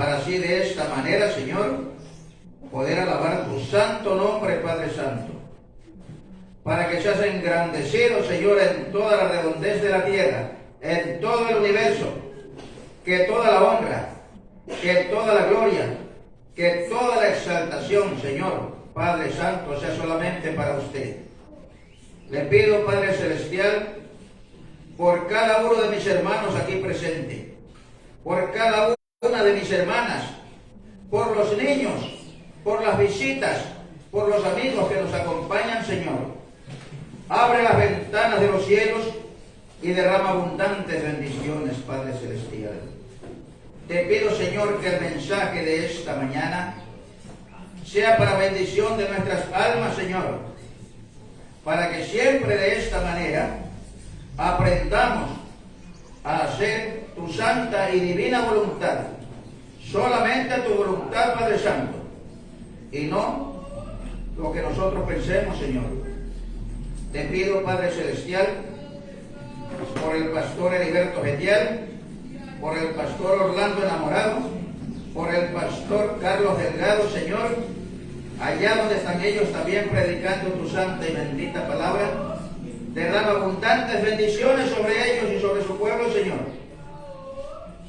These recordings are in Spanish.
para así de esta manera, Señor, poder alabar tu santo nombre, Padre Santo, para que seas engrandecido, Señor, en toda la redondez de la tierra, en todo el universo, que toda la honra, que toda la gloria, que toda la exaltación, Señor, Padre Santo, sea solamente para usted. Le pido, Padre Celestial, por cada uno de mis hermanos aquí presentes, por cada una de mis hermanas, por los niños, por las visitas, por los amigos que nos acompañan, Señor. Abre las ventanas de los cielos y derrama abundantes bendiciones, Padre Celestial. Te pido, Señor, que el mensaje de esta mañana sea para bendición de nuestras almas, Señor, para que siempre de esta manera aprendamos a hacer tu santa y divina voluntad, solamente tu voluntad, Padre Santo, y no lo que nosotros pensemos, Señor. Te pido, Padre Celestial, por el pastor Heriberto Getial, por el pastor Orlando Enamorado, por el pastor Carlos Delgado, Señor, allá donde están ellos también predicando tu santa y bendita palabra. Derrama abundantes bendiciones sobre ellos y sobre su pueblo, Señor.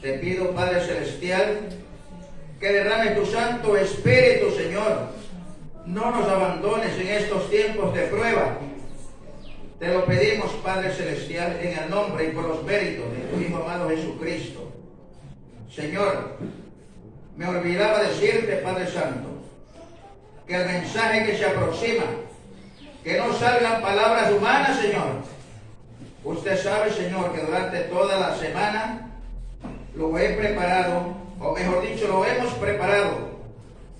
Te pido, Padre Celestial, que derrame tu Santo Espíritu, Señor. No nos abandones en estos tiempos de prueba. Te lo pedimos, Padre Celestial, en el nombre y por los méritos de tu Hijo amado Jesucristo. Señor, me olvidaba decirte, Padre Santo, que el mensaje que se aproxima, que no salgan palabras humanas, Señor. Usted sabe, Señor, que durante toda la semana lo he preparado, o mejor dicho, lo hemos preparado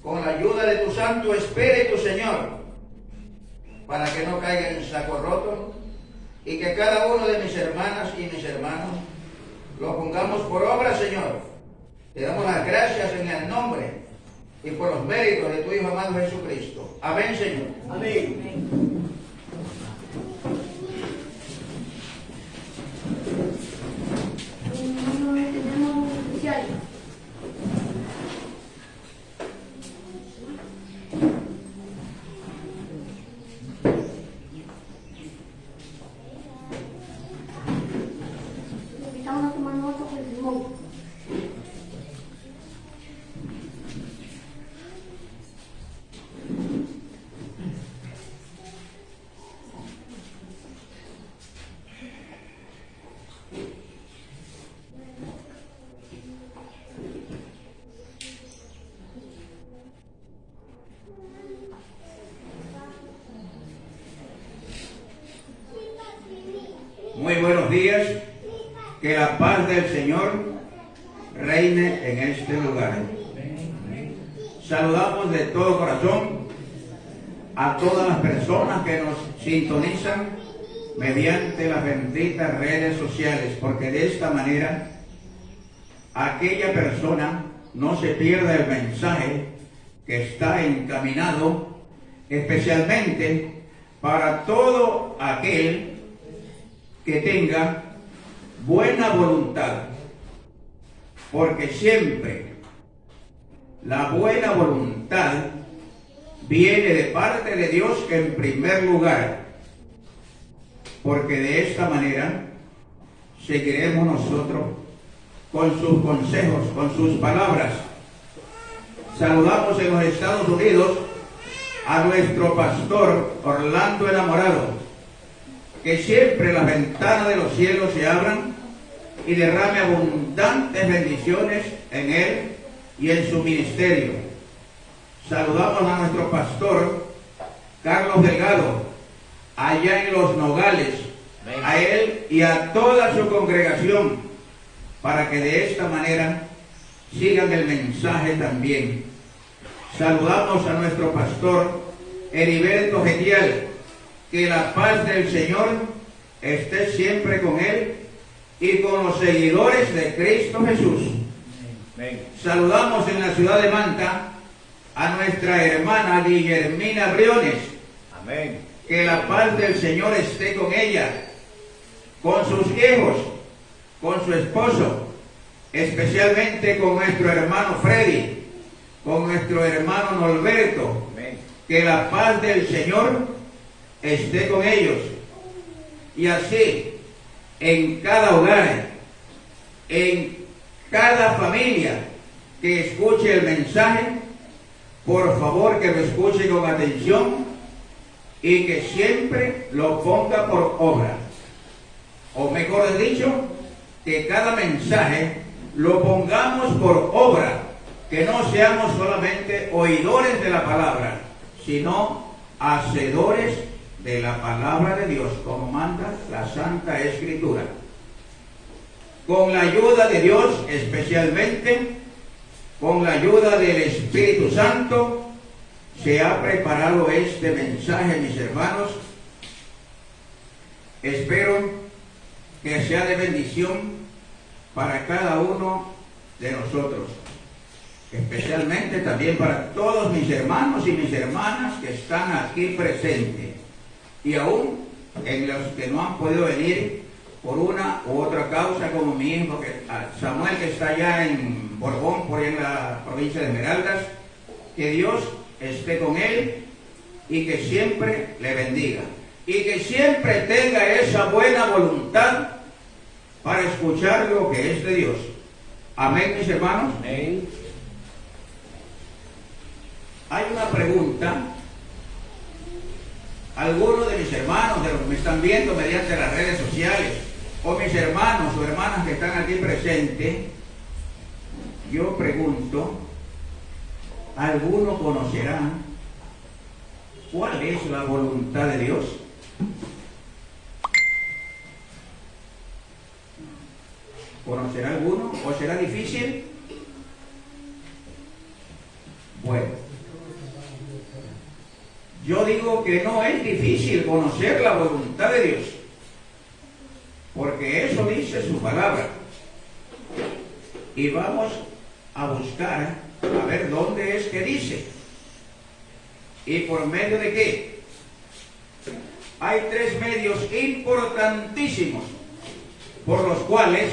con la ayuda de tu Santo Espíritu, Señor, para que no caiga en saco roto y que cada uno de mis hermanas y mis hermanos lo pongamos por obra, Señor. Te damos las gracias en el nombre y por los méritos de tu Hijo amado Jesucristo. Amén, Señor. Amén. Tenemos un oficial. Estamos a tomar nota por el smoke. Muy buenos días, que la paz del Señor reine en este lugar. Saludamos de todo corazón a todas las personas que nos sintonizan mediante las benditas redes sociales, porque de esta manera aquella persona no se pierda el mensaje que está encaminado especialmente para todo aquel que tenga buena voluntad, porque siempre la buena voluntad viene de parte de Dios en primer lugar, porque de esta manera seguiremos nosotros con sus consejos, con sus palabras. Saludamos en los Estados Unidos a nuestro pastor Orlando Enamorado, que siempre las ventanas de los cielos se abran y derrame abundantes bendiciones en él y en su ministerio. Saludamos a nuestro pastor Carlos Delgado, allá en Los Nogales, a él y a toda su congregación, para que de esta manera sigan el mensaje también. Saludamos a nuestro pastor Heriberto Getial, que la paz del Señor esté siempre con él y con los seguidores de Cristo Jesús. Amén. Saludamos en la ciudad de Manta a nuestra hermana Guillermina Briones. Amén. Que la paz del Señor esté con ella, con sus hijos, con su esposo especialmente con nuestro hermano Freddy, con nuestro hermano Norberto. Amén. Que la paz del Señor esté con ellos. Y así, en cada hogar, en cada familia que escuche el mensaje, por favor que lo escuche con atención y que siempre lo ponga por obra. O mejor dicho, que cada mensaje lo pongamos por obra, que no seamos solamente oidores de la palabra, sino hacedores de la palabra de Dios, como manda la Santa Escritura. Con la ayuda de Dios, especialmente con la ayuda del Espíritu Santo, se ha preparado este mensaje, mis hermanos. Espero que sea de bendición para cada uno de nosotros, especialmente también para todos mis hermanos y mis hermanas que están aquí presentes, y aún en los que no han podido venir por una u otra causa, como mi hijo Samuel, que está allá en Borbón, por ahí en la provincia de Esmeraldas. Que Dios esté con él y que siempre le bendiga, y que siempre tenga esa buena voluntad para escuchar lo que es de Dios. Amén, mis hermanos. Amén. Hay una pregunta. Algunos de mis hermanos, de los que me están viendo mediante las redes sociales, o mis hermanos o hermanas que están aquí presentes, yo pregunto, ¿alguno conocerá cuál es la voluntad de Dios? ¿Conocerá alguno o será difícil? Bueno, yo digo que no es difícil conocer la voluntad de Dios, porque eso dice su palabra. Y vamos a buscar a ver dónde es que dice y por medio de qué. Hay tres medios importantísimos por los cuales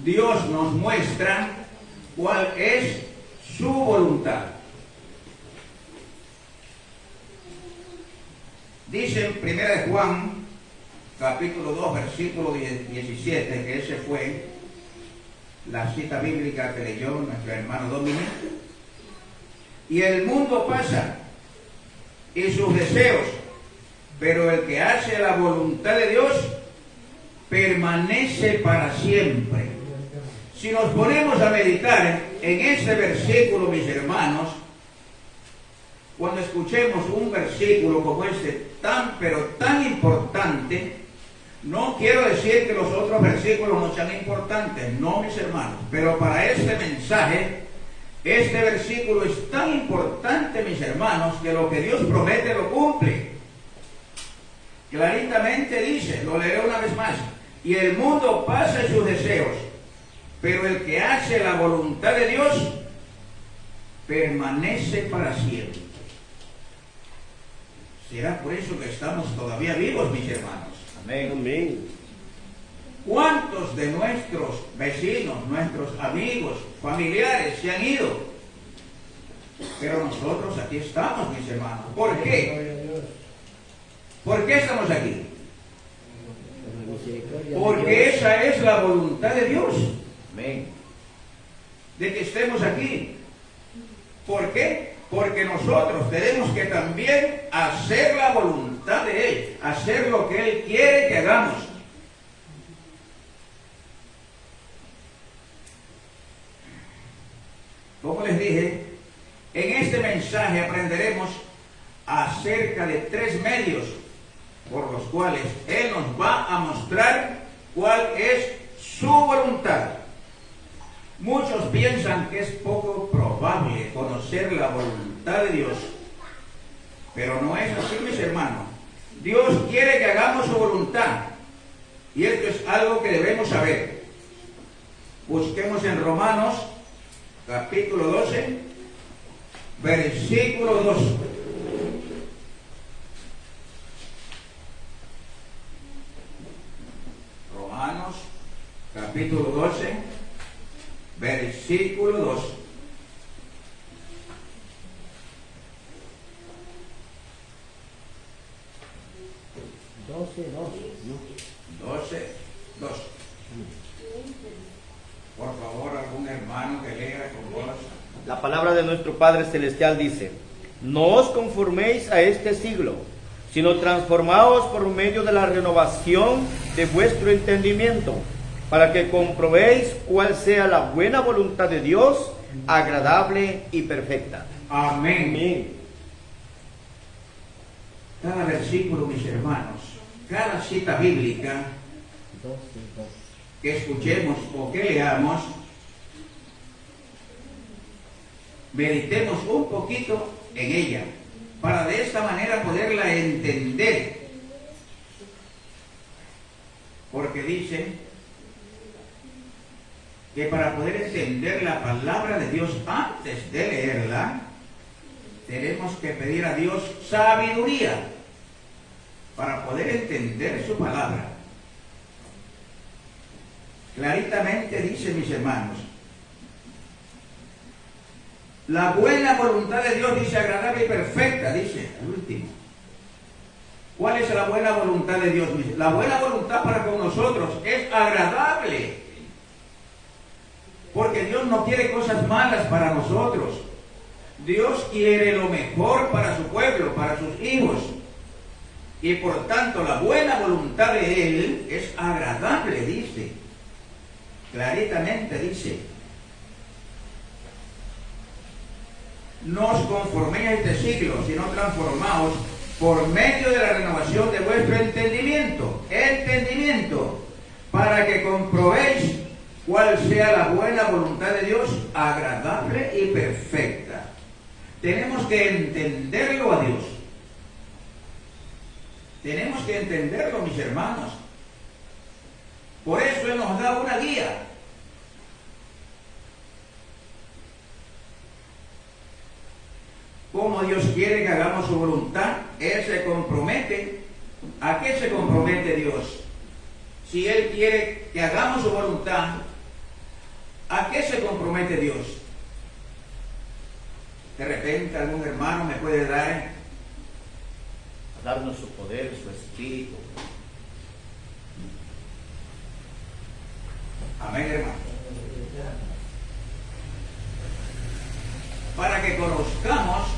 Dios nos muestra cuál es su voluntad. Dice en 1 de Juan, capítulo 2, versículo 17, que ese fue la cita bíblica que leyó nuestro hermano Dominic. Y el mundo pasa y sus deseos, pero el que hace la voluntad de Dios permanece para siempre. Si nos ponemos a meditar en este versículo, mis hermanos, cuando escuchemos un versículo como este tan, pero tan importante, no quiero decir que los otros versículos no sean importantes, no, mis hermanos, pero para este mensaje, este versículo es tan importante, mis hermanos, que lo que Dios promete lo cumple. Claritamente dice, lo leeré una vez más, y el mundo pasa en sus deseos, pero el que hace la voluntad de Dios permanece para siempre. Será por eso que estamos todavía vivos, mis hermanos. Amén. Amén. ¿Cuántos de nuestros vecinos, nuestros amigos, familiares se han ido? Pero nosotros aquí estamos, mis hermanos. ¿Por qué? ¿Por qué estamos aquí? Porque esa es la voluntad de Dios. Amén. De que estemos aquí. ¿Por qué? Porque nosotros tenemos que también hacer la voluntad de Él, hacer lo que Él quiere que hagamos. Como les dije, en este mensaje aprenderemos acerca de tres medios por los cuales Él nos va a mostrar cuál es su voluntad. Muchos piensan que es poco probable conocer la voluntad de Dios, pero no es así, mis hermanos. Dios quiere que hagamos su voluntad, y esto es algo que debemos saber. Busquemos en Romanos, capítulo 12, versículo 2. Romanos, capítulo 12, versículo 2. 12, 2. Por favor, algún hermano que lea con voz. La palabra de nuestro Padre Celestial dice: no os conforméis a este siglo, sino transformaos por medio de la renovación de vuestro entendimiento, para que comprobéis cuál sea la buena voluntad de Dios, agradable y perfecta. Amén. Cada versículo, mis hermanos, cada cita bíblica que escuchemos o que leamos, meditemos un poquito en ella, para de esta manera poderla entender. Porque dice que para poder entender la palabra de Dios antes de leerla, tenemos que pedir a Dios sabiduría para poder entender su palabra. Claritamente dice, mis hermanos, la buena voluntad de Dios, dice, agradable y perfecta, dice el último. ¿Cuál es la buena voluntad de Dios? La buena voluntad para con nosotros es agradable, porque Dios no quiere cosas malas para nosotros. Dios quiere lo mejor para su pueblo, para sus hijos. Y por tanto la buena voluntad de Él es agradable, dice. Claritamente dice: no os conforméis a este siglo, sino transformaos por medio de la renovación de vuestro entendimiento, para que comprobéis cuál sea la buena voluntad de Dios, agradable y perfecta. Tenemos que entenderlo a Dios. Tenemos que entenderlo, mis hermanos. Por eso Él nos da una guía. Como Dios quiere que hagamos su voluntad, Él se compromete. ¿A qué se compromete Dios? Si Él quiere que hagamos su voluntad, ¿a qué se compromete Dios? De repente algún hermano me puede dar Darnos su poder, su espíritu. amén, hermano. Para que conozcamos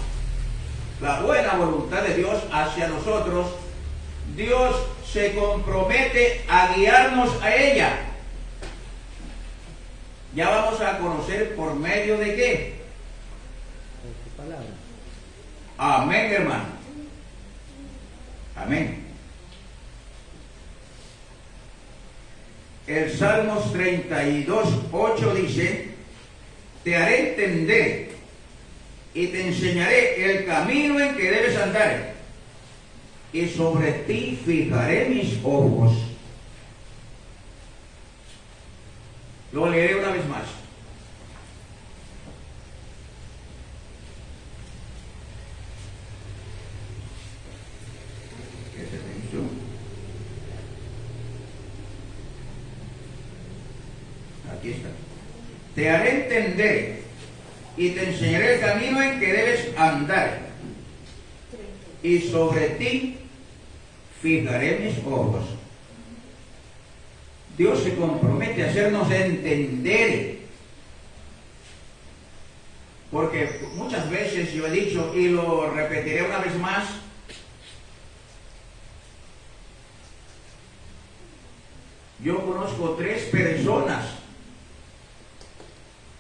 la buena voluntad de Dios hacia nosotros, Dios se compromete a guiarnos a ella. Ya vamos a conocer por medio de qué. Amén, hermano. Amén. El Salmos 32:8 dice: te haré entender y te enseñaré el camino en que debes andar, y sobre ti fijaré mis ojos. Lo leeré una vez más. Aquí está. Te haré entender y te enseñaré el camino en que debes andar, y sobre ti fijaré mis ojos. Dios se compromete a hacernos entender, porque muchas veces yo he dicho, y lo repetiré una vez más, yo conozco 3 personas: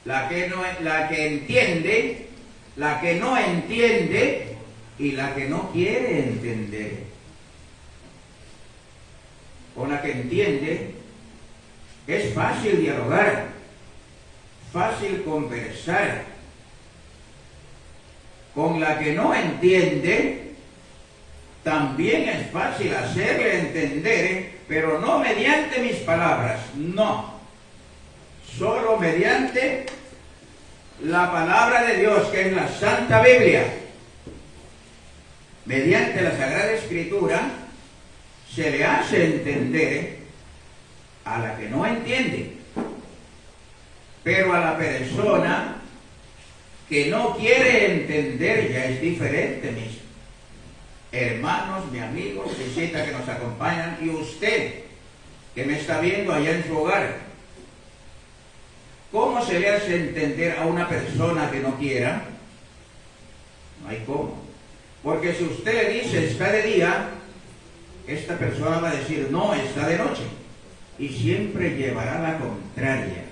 la que entiende, la que no entiende y la que no quiere entender. Con la que entiende es fácil dialogar, fácil conversar. Con la que no entiende también es fácil hacerle entender, pero no mediante mis palabras, no. Solo mediante la palabra de Dios, que es la Santa Biblia. Mediante la Sagrada Escritura se le hace entender a la que no entiende. Pero a la persona que no quiere entender ya es diferente, mis hermanos, mis amigos, visitas que nos acompañan, y usted que me está viendo allá en su hogar. ¿Cómo se le hace entender a una persona que no quiera? No hay cómo. Porque si usted le dice está de día, esta persona va a decir no, está de noche. Y siempre llevará la contraria.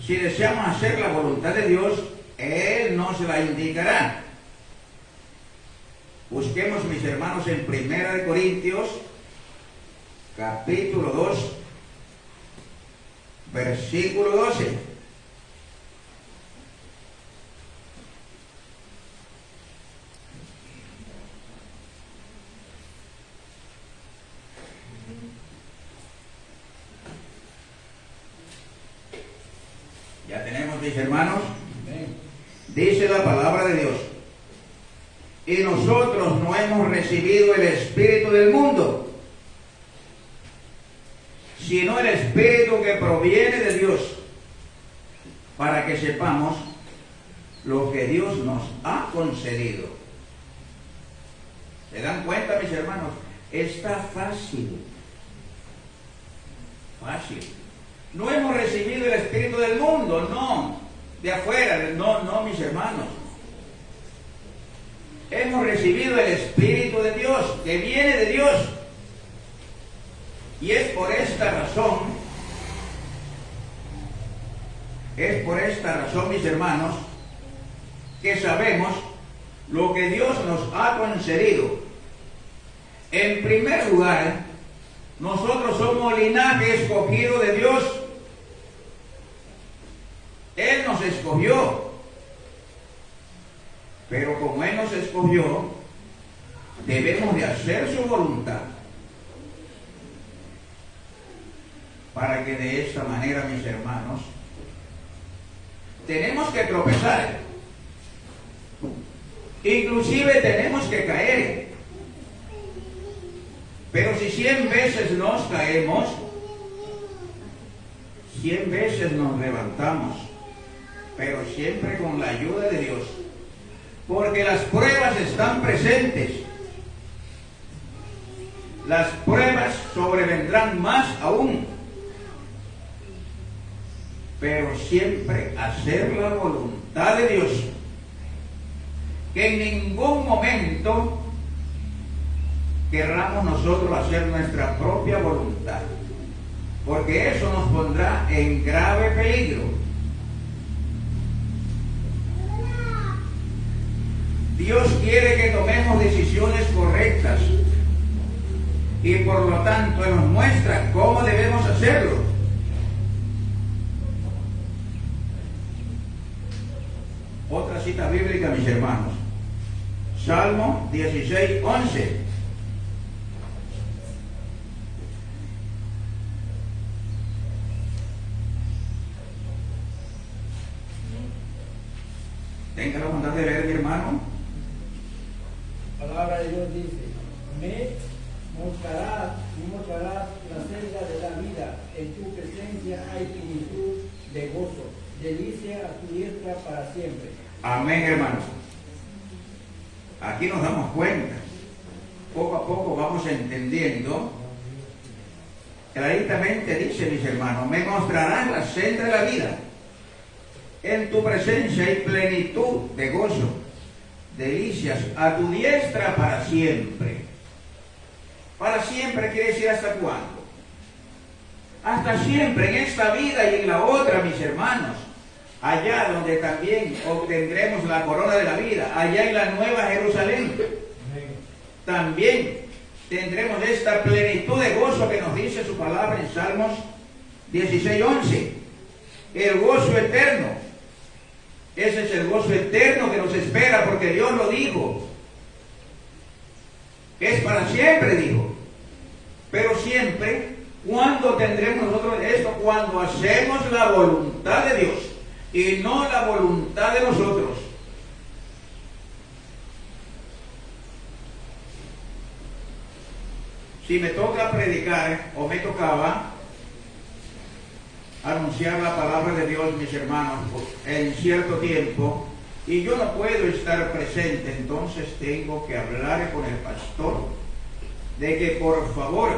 Si deseamos hacer la voluntad de Dios, Él nos la indicará. Busquemos, mis hermanos, en 1 Corintios, capítulo 2, versículo 12. Ya tenemos, mis hermanos. Dice la palabra de Dios. Y nosotros no hemos recibido el espíritu del mundo, sino el espíritu que proviene de Dios, para que sepamos lo que Dios nos ha concedido. ¿Se dan cuenta, mis hermanos? Está fácil. Fácil. No hemos recibido el espíritu del mundo, no, de afuera, no, mis hermanos. Hemos recibido el espíritu de Dios, que viene de Dios. Y es por esta razón, mis hermanos, que sabemos lo que Dios nos ha concedido. En primer lugar, nosotros somos linaje escogido de Dios. Él nos escogió. Pero como Él nos escogió, debemos de hacer su voluntad. Para que de esta manera, mis hermanos, tenemos que tropezar. Inclusive tenemos que caer. Pero si 100 veces nos caemos, 100 veces nos levantamos. Pero siempre con la ayuda de Dios. Porque las pruebas están presentes. Las pruebas sobrevendrán más aún. Pero siempre hacer la voluntad de Dios. Que en ningún momento querramos nosotros hacer nuestra propia voluntad. Porque eso nos pondrá en grave peligro. Dios quiere que tomemos decisiones correctas y por lo tanto Él nos muestra cómo debemos hacerlo. Otra cita bíblica, mis hermanos. Salmo 16, 11. Tenga la bondad de leer, mi hermano. La palabra de Dios dice: me mostrarás la senda de la vida, en tu presencia hay plenitud de gozo, delicia a tu diestra para siempre. Amén, hermanos. Aquí nos damos cuenta, poco a poco vamos entendiendo. Claramente dice, mis hermanos, me mostrarás la senda de la vida, en tu presencia hay plenitud de gozo, delicias a tu diestra para siempre. Para siempre quiere decir ¿hasta cuándo? Hasta siempre, en esta vida y en la otra, mis hermanos. Allá donde también obtendremos la corona de la vida, allá en la nueva Jerusalén. También tendremos esta plenitud de gozo que nos dice su palabra en Salmos 16, 11. El gozo eterno. Ese es el gozo eterno que nos espera, porque Dios lo dijo. Es para siempre, dijo. Pero siempre, ¿cuándo tendremos nosotros esto? Cuando hacemos la voluntad de Dios y no la voluntad de nosotros. Si me toca predicar o me tocaba anunciar la palabra de Dios, mis hermanos, en cierto tiempo, y yo no puedo estar presente, entonces tengo que hablar con el pastor de que por favor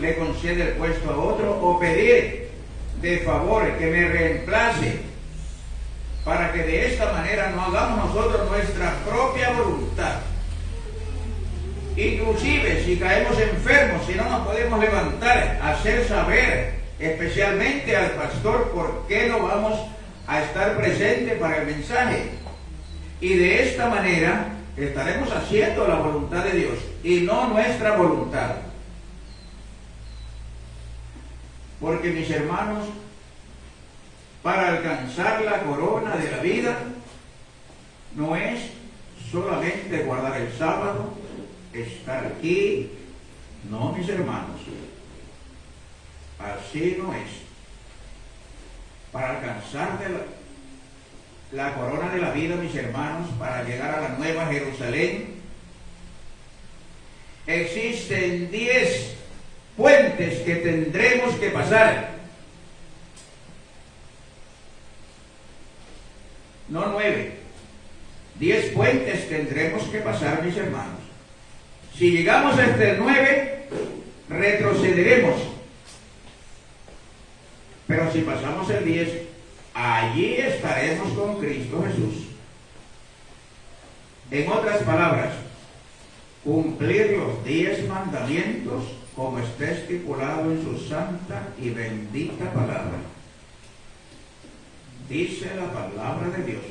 le conceda el puesto a otro o pedir de favor que me reemplace para que de esta manera no hagamos nosotros nuestra propia voluntad. Inclusive si caemos enfermos, si no nos podemos levantar, hacer saber especialmente al pastor por qué no vamos a estar presentes para el mensaje. Y de esta manera estaremos haciendo la voluntad de Dios y no nuestra voluntad. Porque mis hermanos, para alcanzar la corona de la vida no es solamente guardar el sábado, estar aquí. No, mis hermanos, así no es. Para alcanzar la corona de la vida, mis hermanos, para llegar a la Nueva Jerusalén, existen 10 puentes que tendremos que pasar. No 9. 10 puentes tendremos que pasar, mis hermanos. Si llegamos hasta el 9, retrocederemos. Pero si pasamos el 10, allí estaremos con Cristo Jesús. En otras palabras, cumplir los 10 mandamientos como está estipulado en su santa y bendita palabra. Dice la palabra de Dios: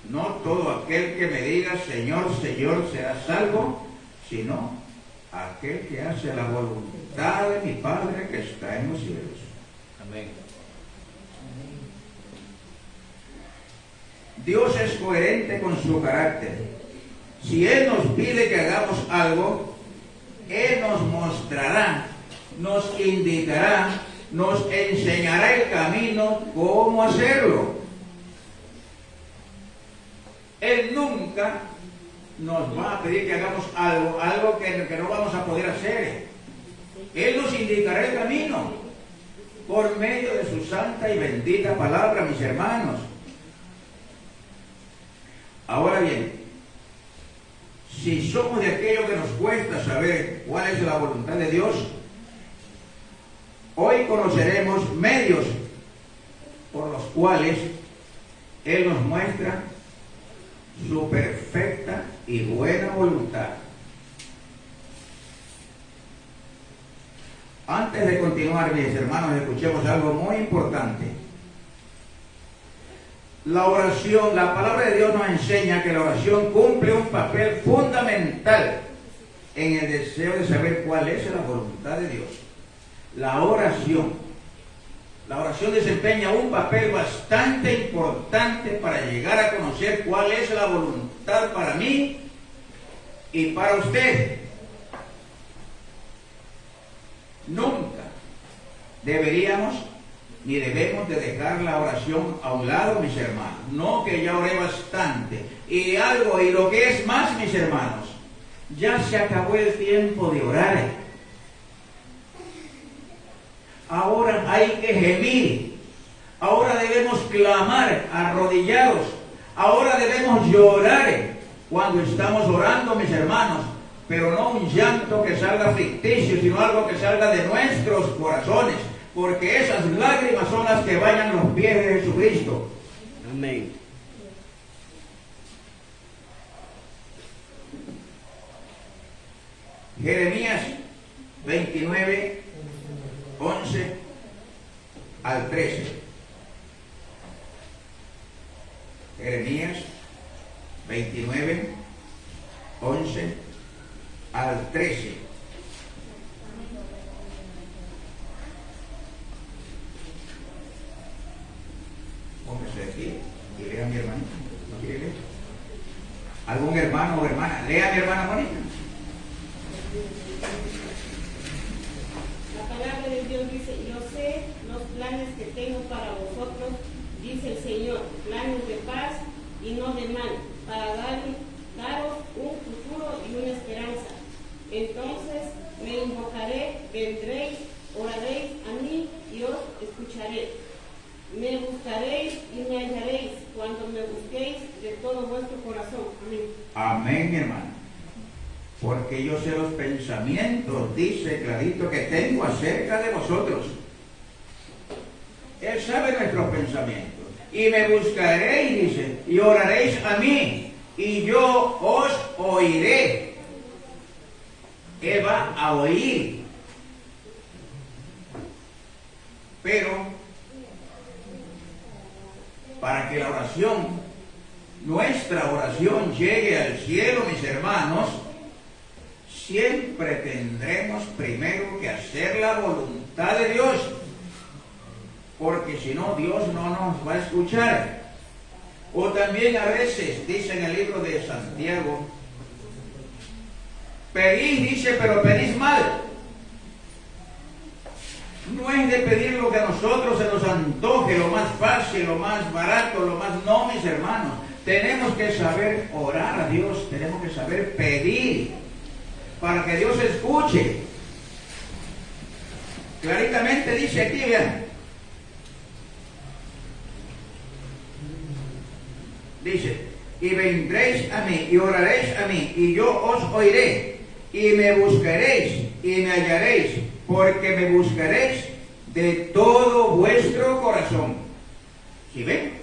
no todo aquel que me diga Señor, Señor será salvo, sino aquel que hace la voluntad de mi Padre que está en los cielos. Amén. Dios es coherente con su carácter. Si Él nos pide que hagamos algo, Él nos mostrará, nos indicará, nos enseñará el camino cómo hacerlo. Él nunca nos va a pedir que hagamos algo que no vamos a poder hacer. Él nos indicará el camino por medio de su santa y bendita palabra, mis hermanos. Ahora bien, si somos de aquello que nos cuesta saber cuál es la voluntad de Dios, hoy conoceremos medios por los cuales Él nos muestra su perfecta y buena voluntad. Antes de continuar, mis hermanos, escuchemos algo muy importante. La oración, la palabra de Dios nos enseña que la oración cumple un papel fundamental en el deseo de saber cuál es la voluntad de Dios. La oración desempeña un papel bastante importante para llegar a conocer cuál es la voluntad para mí y para usted. Nunca deberíamos ni debemos de dejar la oración a un lado, mis hermanos. No, que ya oré bastante. Y lo que es más, mis hermanos, ya se acabó el tiempo de orar. Ahora hay que gemir. Ahora debemos clamar arrodillados. Ahora debemos llorar cuando estamos orando, mis hermanos. Pero no un llanto que salga ficticio, sino algo que salga de nuestros corazones. Porque esas lágrimas son las que bañan los pies de Jesucristo. Amén. Jeremías 29, 11 al 13. Jeremías 29, 11 al 13. Póngase aquí y lea a mi hermanita. ¿No quiere leer? ¿Algún hermano o hermana? Lea a mi hermana Mónica. La palabra de Dios dice: yo sé los planes que tengo para vosotros, dice el Señor, planes de paz y no de mal, para daros un futuro y una esperanza. Entonces me invocaréis Porque yo sé los pensamientos, dice clarito, que tengo acerca de vosotros. Él sabe nuestros pensamientos. Y me buscaréis, dice, y oraréis a mí, y yo os oiré. Él va a oír. Pero para que la oración, nuestra oración, llegue al cielo, mis hermanos, siempre tendremos primero que hacer la voluntad de Dios, porque si no, Dios no nos va a escuchar. O también a veces, dice en el libro de Santiago, pedís, dice, pero pedís mal. No es de pedir lo que a nosotros se nos antoje, lo más fácil, lo más barato, lo más... No, mis hermanos, tenemos que saber orar a Dios, tenemos que saber pedir para que Dios escuche. Claritamente dice aquí, vean. Dice, y vendréis a mí, y oraréis a mí, y yo os oiré, y me buscaréis, y me hallaréis, porque me buscaréis de todo vuestro corazón. ¿Sí ven?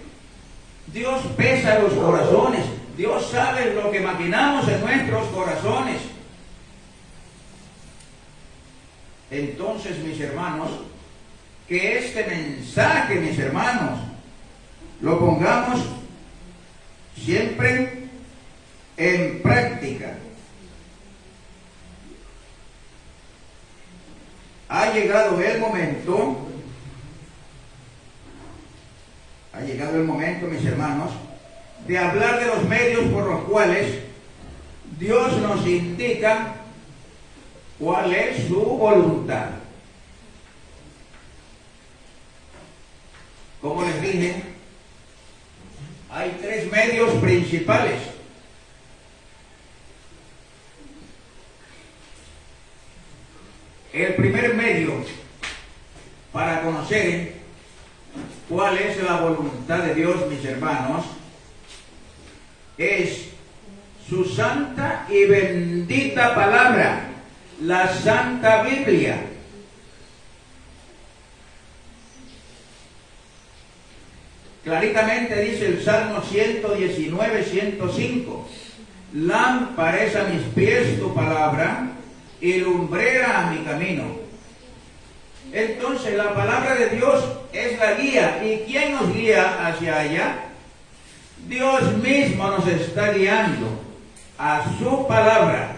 Dios pesa los corazones, Dios sabe lo que maquinamos en nuestros corazones. Entonces, mis hermanos, que este mensaje, mis hermanos, lo pongamos siempre en práctica. Ha llegado el momento, mis hermanos, de hablar de los medios por los cuales Dios nos indica cuál es su voluntad. Como les dije, hay tres medios principales. El primer medio para conocer cuál es la voluntad de Dios, mis hermanos, es su santa y bendita palabra, la Santa Biblia. Claritamente dice el Salmo 119, 105, lámpara es a mis pies tu palabra y lumbrera a mi camino. Entonces la palabra de Dios es la guía. ¿Y quién nos guía hacia allá? Dios mismo nos está guiando a su palabra.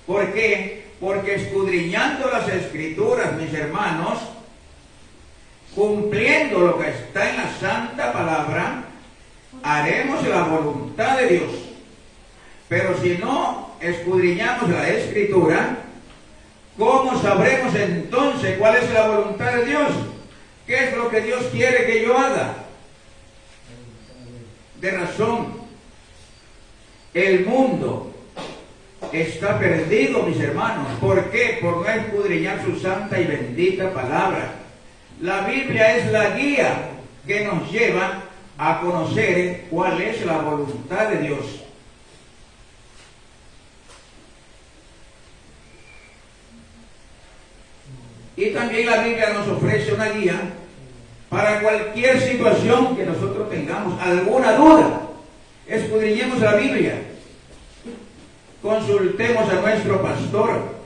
¿Por qué? Porque escudriñando las Escrituras, mis hermanos, cumpliendo lo que está en la Santa Palabra, haremos la voluntad de Dios. Pero si no escudriñamos la Escritura, ¿cómo sabremos entonces cuál es la voluntad de Dios? ¿Qué es lo que Dios quiere que yo haga? De razón, el mundo está perdido, mis hermanos. ¿Por qué? Por no escudriñar su santa y bendita palabra. La Biblia es la guía que nos lleva a conocer cuál es la voluntad de Dios. Y también la Biblia nos ofrece una guía para cualquier situación que nosotros tengamos alguna duda. Escudriñemos la Biblia. Consultemos a nuestro pastor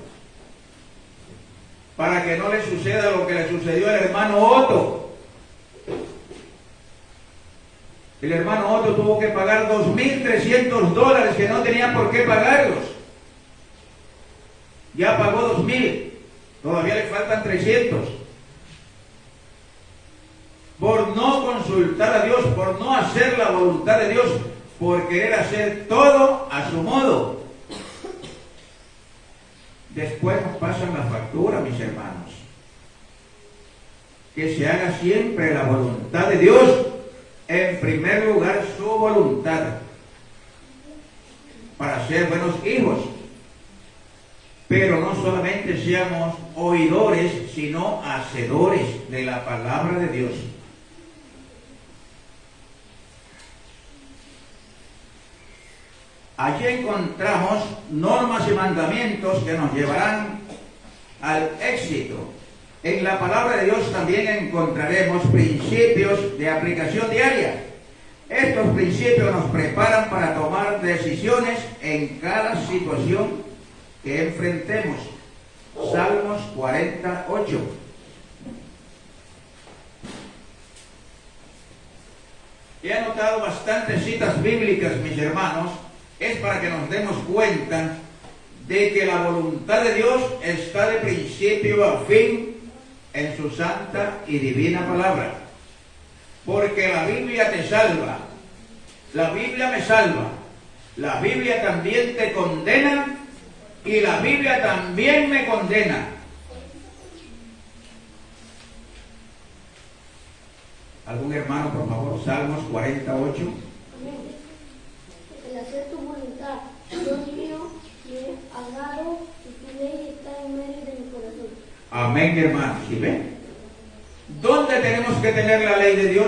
para que no le suceda lo que le sucedió al hermano Otto. El hermano Otto tuvo que pagar $2,300 que no tenía por qué pagarlos. Ya pagó 2,000. Todavía le faltan 300. Por no consultar a Dios, por no hacer la voluntad de Dios, por querer hacer todo a su modo. Después nos pasan la factura, mis hermanos. Que se haga siempre la voluntad de Dios. En primer lugar, su voluntad. Para ser buenos hijos. Pero no solamente seamos oidores, sino hacedores de la palabra de Dios. Allí encontramos normas y mandamientos que nos llevarán al éxito. En la palabra de Dios también encontraremos principios de aplicación diaria. Estos principios nos preparan para tomar decisiones en cada situación que enfrentemos. Salmos 48. He anotado bastantes citas bíblicas, mis hermanos, es para que nos demos cuenta de que la voluntad de Dios está de principio a fin en su santa y divina palabra. Porque la Biblia te salva, la Biblia me salva, la Biblia también te condena y la Biblia también me condena. ¿Algún hermano, por favor? Salmos 48. Amén. El hacer tu voluntad, Dios mío, me he agradado y tu ley está en medio de mi corazón. Amén, hermano. ¿Sí ven? ¿Dónde tenemos que tener la ley de Dios?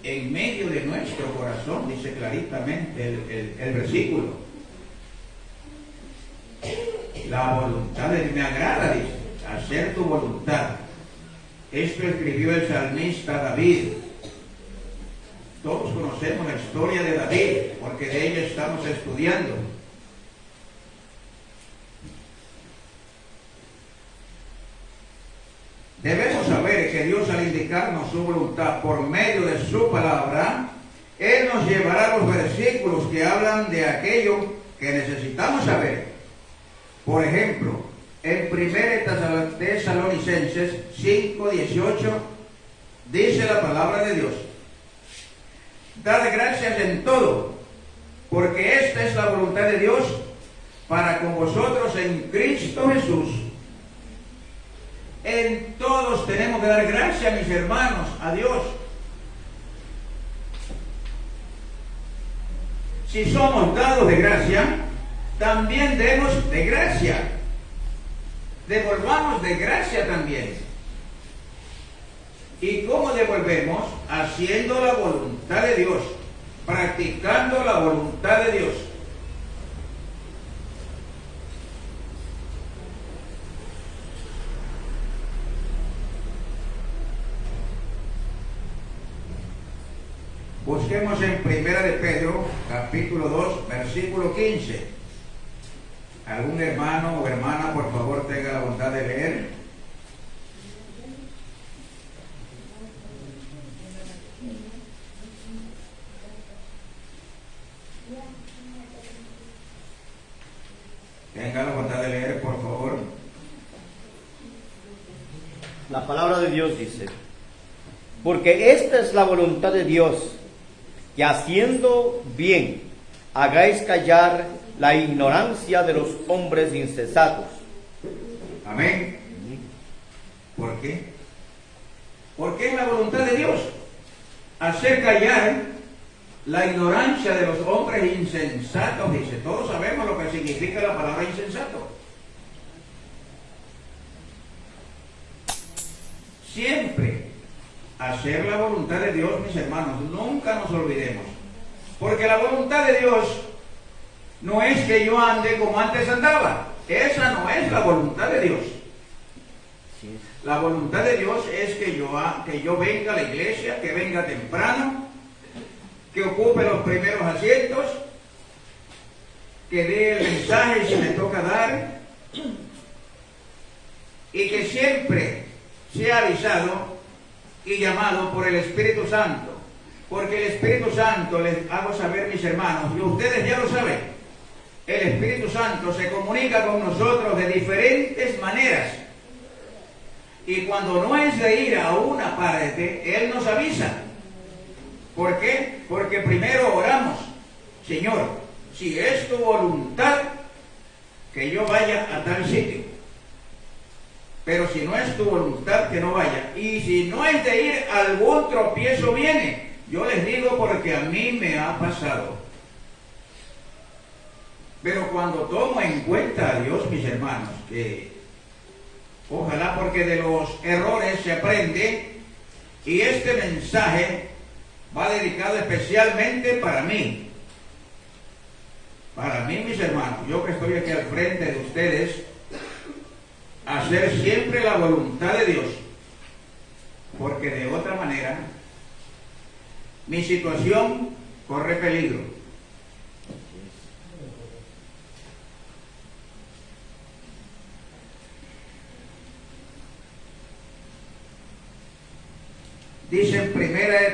En medio de nuestro corazón, dice claritamente el versículo. La voluntad de Dios me agrada, dice, hacer tu voluntad. Esto escribió el salmista David. Todos conocemos la historia de David, porque de ella estamos estudiando. Debemos saber que Dios, al indicarnos su voluntad por medio de su palabra, Él nos llevará a los versículos que hablan de aquello que necesitamos saber. Por ejemplo, en 1 Tesalonicenses 5:18 dice la palabra de Dios: dad gracias en todo, porque esta es la voluntad de Dios para con vosotros en Cristo Jesús. En todos tenemos que dar gracias, mis hermanos, a Dios. Si somos dados de gracia, también demos de gracia. Devolvamos de gracia también. ¿Y cómo devolvemos? Haciendo la voluntad de Dios, practicando la voluntad de Dios. Busquemos en 1 de Pedro, capítulo 2, versículo 15. ¿Algún hermano o hermana, por favor, tenga la bondad de leer? Tenga la bondad de leer, por favor. La palabra de Dios dice: porque esta es la voluntad de Dios, que haciendo bien hagáis callar la ignorancia de los hombres insensatos. Amén. ¿Por qué? Porque es la voluntad de Dios hacer callar la ignorancia de los hombres insensatos. Dice, todos sabemos lo que significa la palabra insensato. Siempre hacer la voluntad de Dios, mis hermanos, nunca nos olvidemos. Porque la voluntad de Dios no es que yo ande como antes andaba. Esa no es la voluntad de Dios. La voluntad de Dios es que yo venga a la iglesia, que venga temprano, que ocupe los primeros asientos, que dé el mensaje si me toca dar, y que siempre sea avisado y llamado por el Espíritu Santo. Porque el Espíritu Santo, les hago saber, mis hermanos, y ustedes ya lo saben, el Espíritu Santo se comunica con nosotros de diferentes maneras. Y cuando no es de ir a una parte, Él nos avisa. ¿Por qué? Porque primero oramos: Señor, si es tu voluntad que yo vaya a tal sitio. Pero si no es tu voluntad, que no vaya. Y si no es de ir, algún tropiezo viene. Yo les digo porque a mí me ha pasado. Pero cuando tomo en cuenta a Dios, mis hermanos, que ojalá, porque de los errores se aprende, y este mensaje va dedicado especialmente para mí. Para mí, mis hermanos, yo que estoy aquí al frente de ustedes, hacer siempre la voluntad de Dios, porque de otra manera mi situación corre peligro. Dice en 1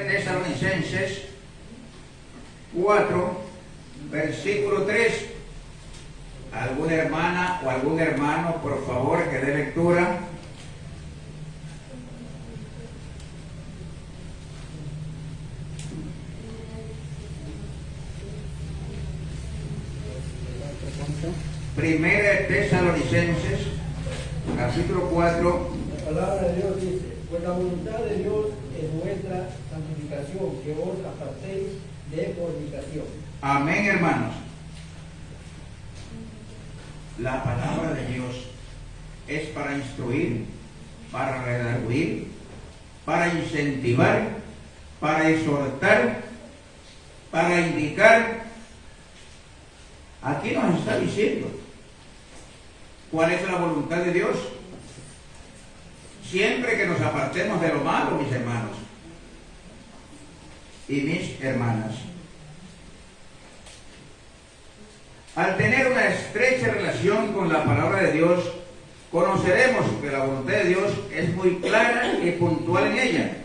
Tesalonicenses 4, versículo 3. ¿Alguna hermana o algún hermano, por favor, que dé lectura? Primera de Tesalonicenses, capítulo 4. La palabra de Dios dice: pues la voluntad de Dios es vuestra santificación, que os apartéis de fornicación. Amén, hermanos. La palabra de Dios es para instruir, para redarguir, para incentivar, para exhortar, para indicar. Aquí nos está diciendo cuál es la voluntad de Dios. Siempre que nos apartemos de lo malo, mis hermanos y mis hermanas. Al tener una estrecha relación con la palabra de Dios, conoceremos que la voluntad de Dios es muy clara y puntual en ella.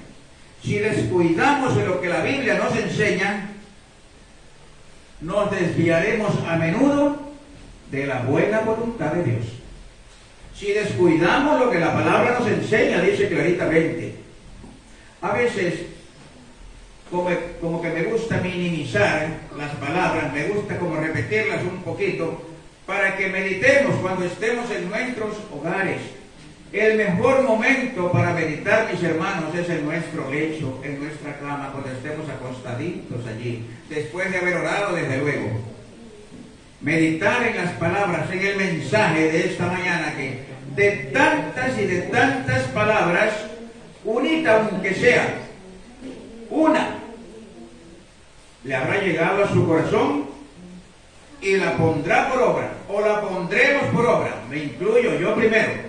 Si descuidamos de lo que la Biblia nos enseña, nos desviaremos a menudo de la buena voluntad de Dios. Si descuidamos lo que la palabra nos enseña, dice claritamente. A veces, como que me gusta minimizar las palabras, me gusta como repetirlas un poquito, para que meditemos cuando estemos en nuestros hogares. El mejor momento para meditar, mis hermanos, es en nuestro lecho, en nuestra cama, cuando estemos acostaditos allí, después de haber orado, desde luego. Meditar en las palabras, en el mensaje de esta mañana, que de tantas y de tantas palabras, unita aunque sea, una, le habrá llegado a su corazón y la pondrá por obra, o la pondremos por obra. Me incluyo yo primero.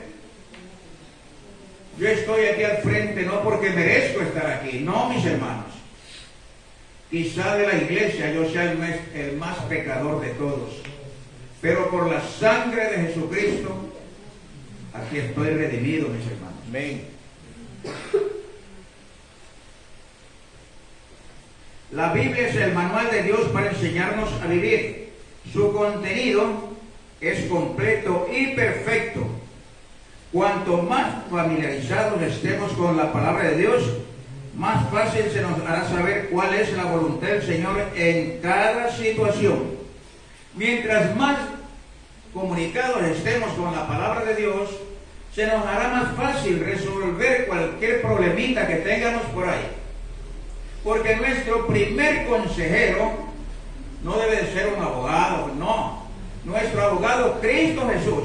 Yo estoy aquí al frente no porque merezco estar aquí, no, mis hermanos. Quizá de la iglesia yo sea el más pecador de todos, pero por la sangre de Jesucristo, aquí estoy redimido, mis hermanos. Amén. La Biblia es el manual de Dios para enseñarnos a vivir. Su contenido es completo y perfecto. Cuanto más familiarizados estemos con la palabra de Dios, más fácil se nos hará saber cuál es la voluntad del Señor en cada situación. Mientras más comunicados estemos con la palabra de Dios, se nos hará más fácil resolver cualquier problemita que tengamos por ahí. Porque nuestro primer consejero no debe de ser un abogado, no. Nuestro abogado, Cristo Jesús,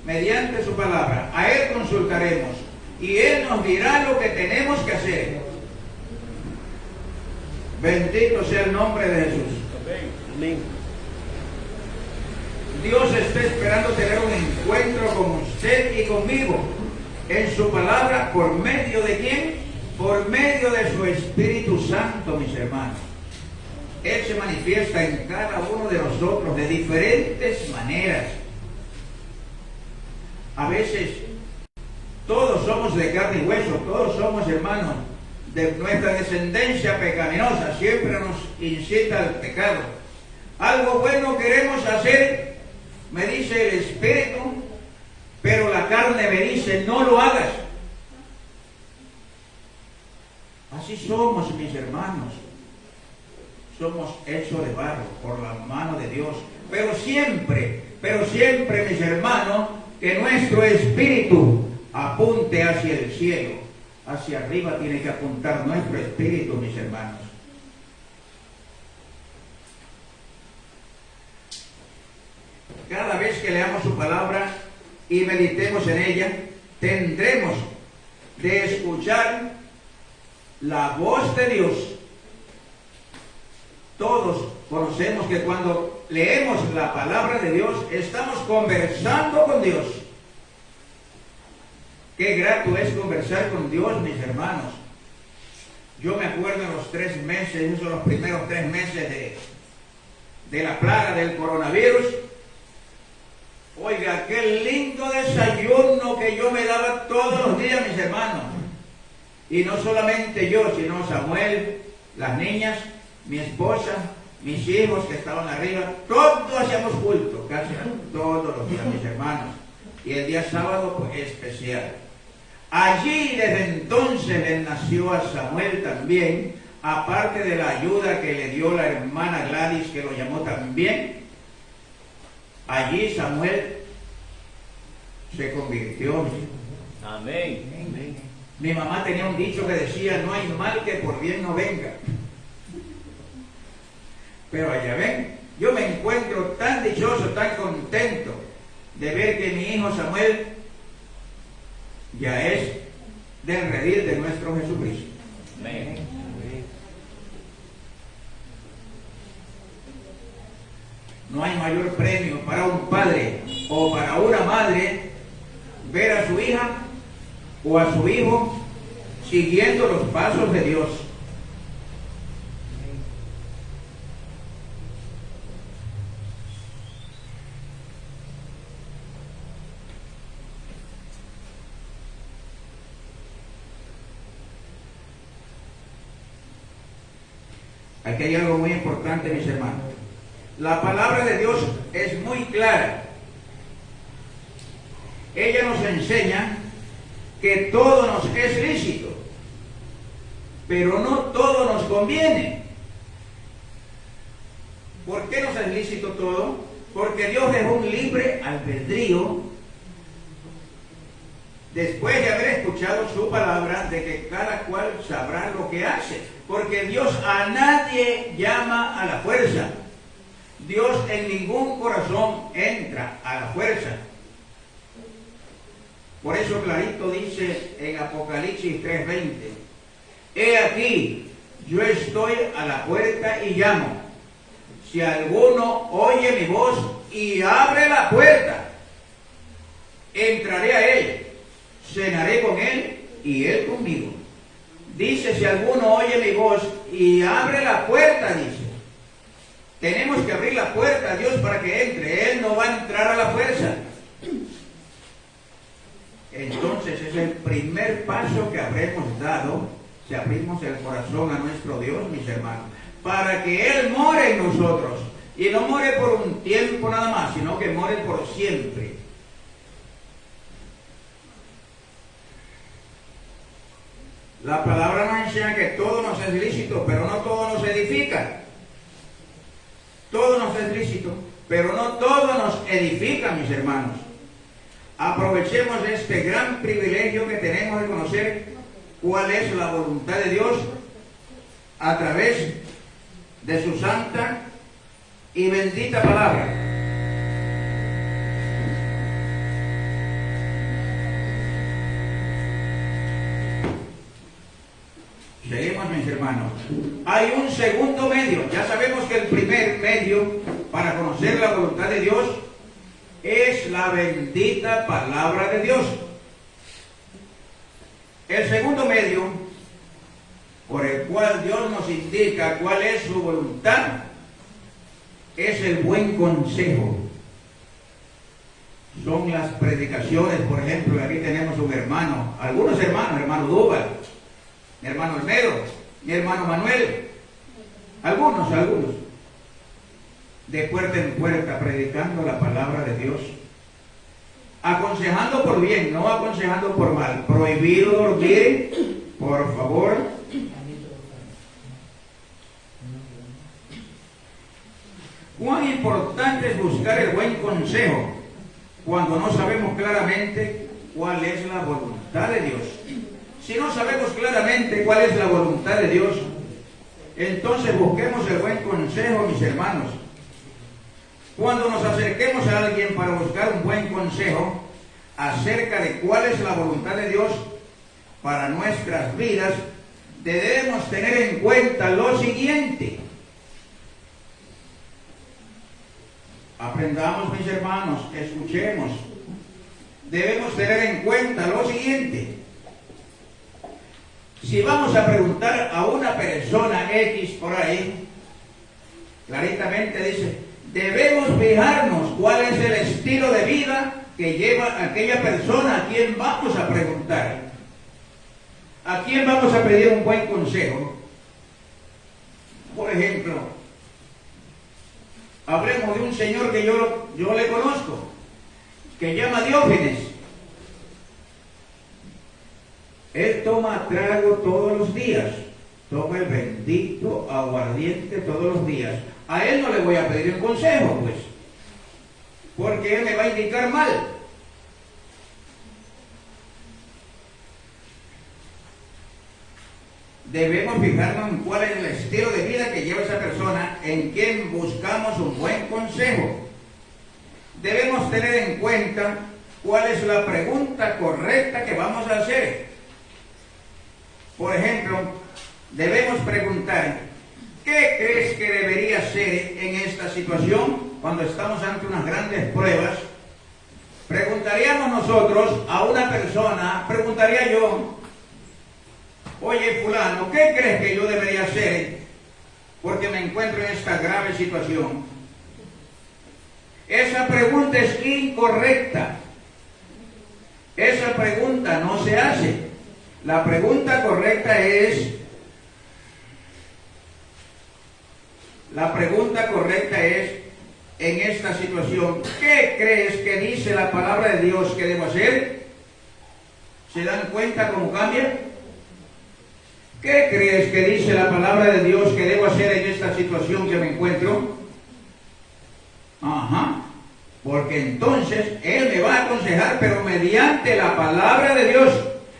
mediante su palabra, a Él consultaremos y Él nos dirá lo que tenemos que hacer. Bendito sea el nombre de Jesús. Amén. Dios está esperando tener un encuentro con usted y conmigo en su palabra. ¿Por medio de quién? Por medio de su Espíritu Santo, mis hermanos. Él se manifiesta en cada uno de nosotros de diferentes maneras. A veces todos somos de carne y hueso, todos somos hermanos de nuestra descendencia pecaminosa, siempre nos incita al pecado. Algo bueno queremos hacer, me dice el Espíritu, pero la carne me dice, no lo hagas. Así somos, mis hermanos. Somos hechos de barro por la mano de Dios. Pero siempre, mis hermanos, que nuestro espíritu apunte hacia el cielo. Hacia arriba tiene que apuntar nuestro espíritu, mis hermanos. Cada vez que leamos su palabra y meditemos en ella, tendremos de escuchar la voz de Dios todos conocemos que cuando leemos la palabra de Dios, estamos conversando con Dios. Qué grato es conversar con Dios, mis hermanos. Yo me acuerdo en los 3 meses, esos son los primeros 3 meses de la plaga del coronavirus. Oiga, qué lindo desayuno que yo me daba todos los días, mis hermanos. Y no solamente yo, sino Samuel, las niñas, mi esposa, mis hijos que estaban arriba, todos hacíamos culto, casi todos los días, mis hermanos. Y el día sábado, pues especial. Allí desde entonces le nació a Samuel también, aparte de la ayuda que le dio la hermana Gladys, que lo llamó también. Allí Samuel se convirtió. Amén. Amén. Mi mamá tenía un dicho que decía, no hay mal que por bien no venga. Pero allá ven, yo me encuentro tan dichoso, tan contento de ver que mi hijo Samuel ya es del redil de nuestro Jesucristo. Amén. No hay mayor premio para un padre o para una madre ver a su hija o a su hijo siguiendo los pasos de Dios. Aquí hay algo muy importante, mis hermanos. La palabra de Dios es muy clara. Ella nos enseña que todo nos es lícito, pero no todo nos conviene. ¿Por qué nos es lícito todo? Porque Dios dejó un libre albedrío después de haber escuchado su palabra, de que cada cual sabrá lo que hace. Porque Dios a nadie llama a la fuerza. Dios en ningún corazón entra a la fuerza. Por eso clarito dice en Apocalipsis 3:20, he aquí, yo estoy a la puerta y llamo. Si alguno oye mi voz y abre la puerta, entraré a él, cenaré con él y él conmigo. Dice, si alguno oye mi voz y abre la puerta, dice. Tenemos que abrir la puerta a Dios para que entre. Él no va a entrar a la fuerza. Entonces es el primer paso que habremos dado si abrimos el corazón a nuestro Dios, mis hermanos, para que Él more en nosotros. Y no more por un tiempo nada más, sino que more por siempre. La palabra nos enseña que todo nos es lícito, pero no todo nos edifica. Todo nos es lícito, pero no todo nos edifica, mis hermanos. Aprovechemos este gran privilegio que tenemos de conocer cuál es la voluntad de Dios a través de su santa y bendita palabra. Seguimos, mis hermanos. Hay un segundo medio. Ya sabemos que el primer medio para conocer la voluntad de Dios es la bendita palabra de Dios. El segundo medio por el cual Dios nos indica cuál es su voluntad es el buen consejo. Son las predicaciones, por ejemplo, aquí tenemos un hermano, algunos hermanos, hermano Duval, mi hermano Olmedo, mi hermano Manuel, algunos, de puerta en puerta, predicando la palabra de Dios, aconsejando por bien, no aconsejando por mal. Prohibido dormir, por favor. Cuán importante es buscar el buen consejo cuando no sabemos claramente cuál es la voluntad de Dios. Si no sabemos claramente cuál es la voluntad de Dios, entonces busquemos el buen consejo, mis hermanos. Cuando nos acerquemos a alguien para buscar un buen consejo acerca de cuál es la voluntad de Dios para nuestras vidas, debemos tener en cuenta lo siguiente. Aprendamos, mis hermanos, escuchemos. Debemos tener en cuenta lo siguiente. Si vamos a preguntar a una persona X por ahí, claritamente dice, debemos fijarnos cuál es el estilo de vida que lleva aquella persona a quien vamos a preguntar. ¿A quién vamos a pedir un buen consejo? Por ejemplo, hablemos de un señor que yo le conozco, que llama Diógenes. Él toma trago todos los días, toma el bendito aguardiente todos los días. A él no le voy a pedir un consejo, pues, porque él me va a indicar mal. Debemos fijarnos en cuál es el estilo de vida que lleva esa persona, en quien buscamos un buen consejo. Debemos tener en cuenta cuál es la pregunta correcta que vamos a hacer. Por ejemplo, debemos preguntar, ¿qué crees que debería hacer en esta situación cuando estamos ante unas grandes pruebas? Preguntaríamos nosotros a una persona, preguntaría yo, oye fulano, ¿qué crees que yo debería hacer porque me encuentro en esta grave situación? Esa pregunta es incorrecta. Esa pregunta no se hace. La pregunta correcta es, en esta situación, ¿qué crees que dice la palabra de Dios que debo hacer? ¿Se dan cuenta cómo cambia? ¿Qué crees que dice la palabra de Dios que debo hacer en esta situación que me encuentro? Ajá. Porque entonces Él me va a aconsejar, pero mediante la palabra de Dios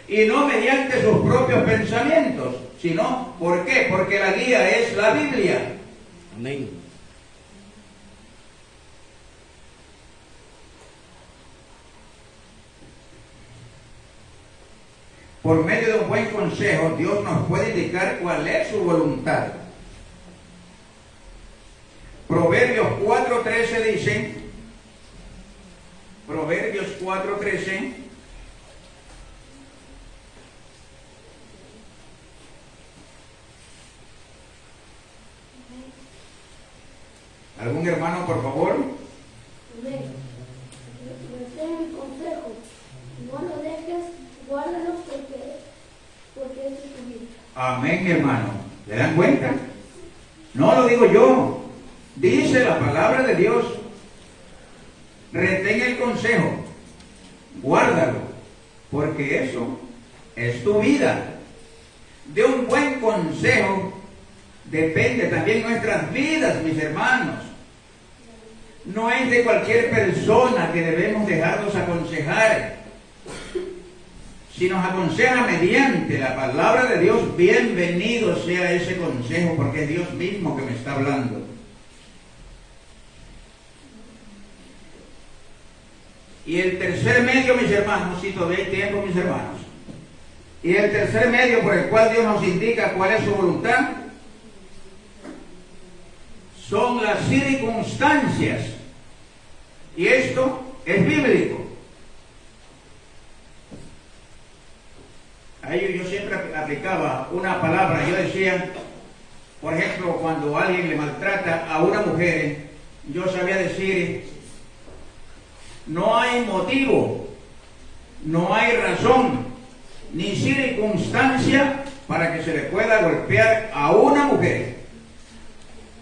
y no mediante sus propios pensamientos, sino, ¿por qué? Porque la guía es la Biblia. Amén. Por medio de un buen consejo, Dios nos puede indicar cuál es su voluntad. Proverbios 4:13 dice, Proverbios 4:13, ¿algún hermano, por favor? Amén. Retén mi consejo, no lo dejes, guárdalo porque es tu vida. Amén, hermano. ¿Se dan cuenta? No lo digo yo, dice la palabra de Dios. Retén el consejo, guárdalo, porque eso es tu vida. De un buen consejo depende también nuestras vidas, mis hermanos. No es de cualquier persona que debemos dejarnos aconsejar. Si nos aconseja mediante la palabra de Dios, bienvenido sea ese consejo, porque es Dios mismo que me está hablando. Y el tercer medio, mis hermanos, si todavía hay tiempo, mis hermanos, y el tercer medio por el cual Dios nos indica cuál es su voluntad, son las circunstancias. Y esto es bíblico. A ello yo siempre aplicaba una palabra. Yo decía, por ejemplo, cuando alguien le maltrata a una mujer, yo sabía decir, no hay motivo, no hay razón, ni circunstancia para que se le pueda golpear a una mujer.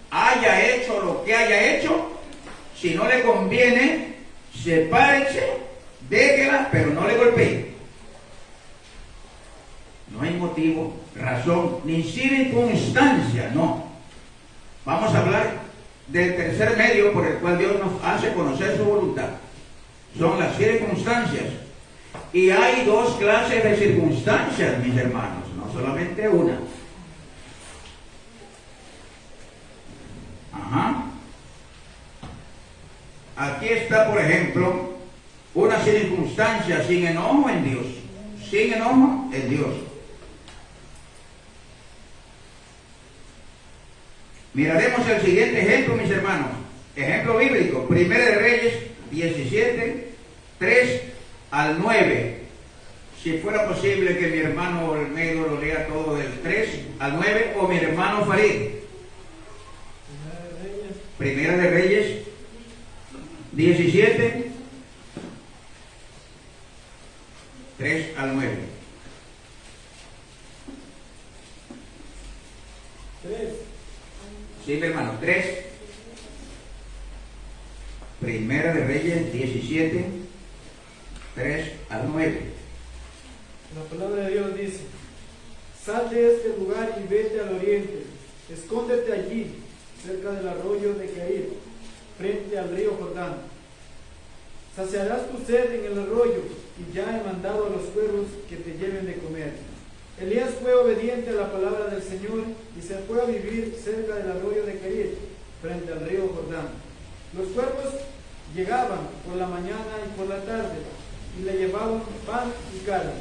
Haya hecho lo que haya hecho, si no le conviene, sepárese, déjela, pero no le golpee. No hay motivo, razón, ni circunstancia, no. Vamos a hablar del tercer medio por el cual Dios nos hace conocer su voluntad. Son las circunstancias. Y hay dos clases de circunstancias, mis hermanos, no solamente una. Ajá. Aquí está, por ejemplo, una circunstancia sin enojo en Dios. Sin enojo en Dios. Miraremos el siguiente ejemplo, mis hermanos. Ejemplo bíblico, Primera de Reyes 17, 3 al 9. Si fuera posible que mi hermano Olmedo lo lea todo del 3 al 9, o mi hermano Farid. Primera de Reyes 17, 3 al 9. 3. Sí, mi hermano, 3. Primera de Reyes 17, 3 al 9. La palabra de Dios dice: sal de este lugar y vete al oriente, escóndete allí, cerca del arroyo de Kerit, frente al río Jordán. Saciarás tu sed en el arroyo, y ya he mandado a los cuervos que te lleven de comer. Elías fue obediente a la palabra del Señor y se fue a vivir cerca del arroyo de Kerit, frente al río Jordán. Los cuervos llegaban por la mañana y por la tarde, y le llevaban pan y carne,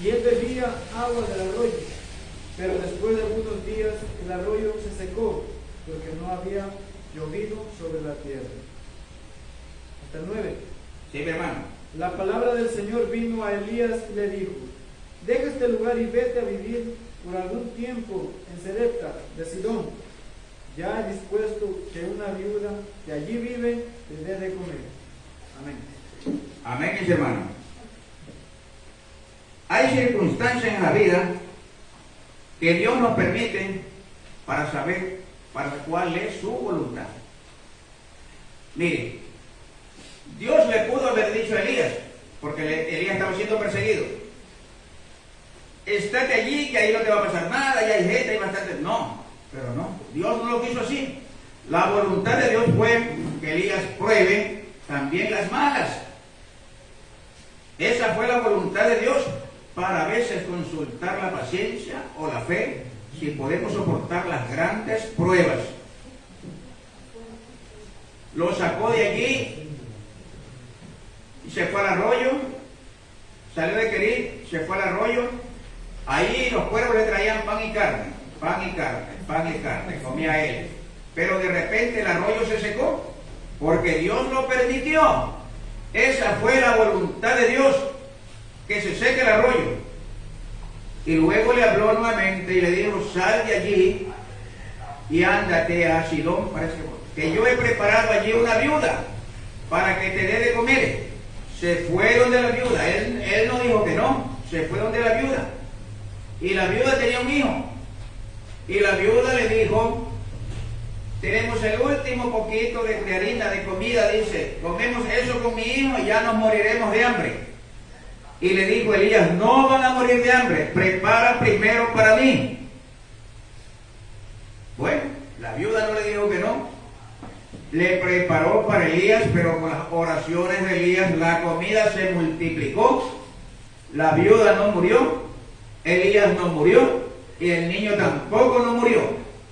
y él bebía agua del arroyo. Pero después de algunos días el arroyo se secó, porque no había llovido sobre la tierra. Hasta el 9. Sí, mi hermano. La palabra del Señor vino a Elías y le dijo: deja este lugar y vete a vivir por algún tiempo en Serepta de Sidón. Ya he dispuesto que una viuda que allí vive te dé de comer. Amén. Amén, mis hermanos. Hay circunstancias en la vida que Dios nos permite para saber para cuál es su voluntad. Mire, Dios le pudo haber dicho a Elías, porque Elías estaba siendo perseguido: estate allí, que ahí no te va a pasar nada, ya hay gente, hay bastante. No, pero no, Dios no lo quiso así. La voluntad de Dios fue que Elías pruebe también las malas. Esa fue la voluntad de Dios, para a veces consultar la paciencia o la fe, si podemos soportar las grandes pruebas. Lo sacó de allí y se fue al arroyo, salió de Kerit, se fue al arroyo. Ahí los cuervos le traían pan y carne, pan y carne, pan y carne, comía él. Pero de repente el arroyo se secó, porque Dios lo permitió. Esa fue la voluntad de Dios, que se seque el arroyo. Y luego le habló nuevamente y le dijo: sal de allí y ándate a Sidón, parece que yo he preparado allí una viuda para que te dé de comer. Se fue donde la viuda, él no dijo que no, se fue donde la viuda. Y la viuda tenía un hijo. Y la viuda le dijo: tenemos el último poquito de harina, de comida, dice, comemos eso con mi hijo y ya nos moriremos de hambre. Y le dijo Elías: no van a morir de hambre, prepara primero para mí. Bueno, la viuda no le dijo que no, le preparó para Elías, pero con las oraciones de Elías la comida se multiplicó. La viuda no murió, Elías no murió y el niño tampoco no murió,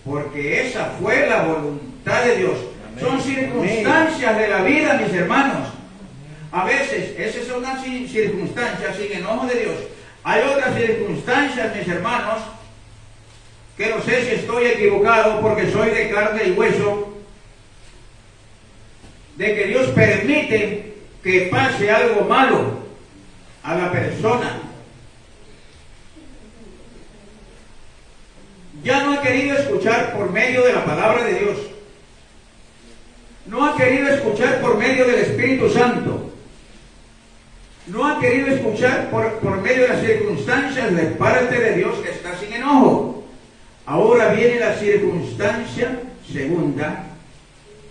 porque esa fue la voluntad de Dios. Amén. Son circunstancias de la vida, mis hermanos. A veces, esas son unas circunstancias sin enojo de Dios. Hay otras circunstancias, mis hermanos, que no sé si estoy equivocado porque soy de carne y hueso, de que Dios permite que pase algo malo a la persona. Ya no ha querido escuchar por medio de la palabra de Dios. No ha querido escuchar por medio del Espíritu Santo. No ha querido escuchar por medio de las circunstancias de parte de Dios, que está sin enojo. Ahora viene la circunstancia segunda,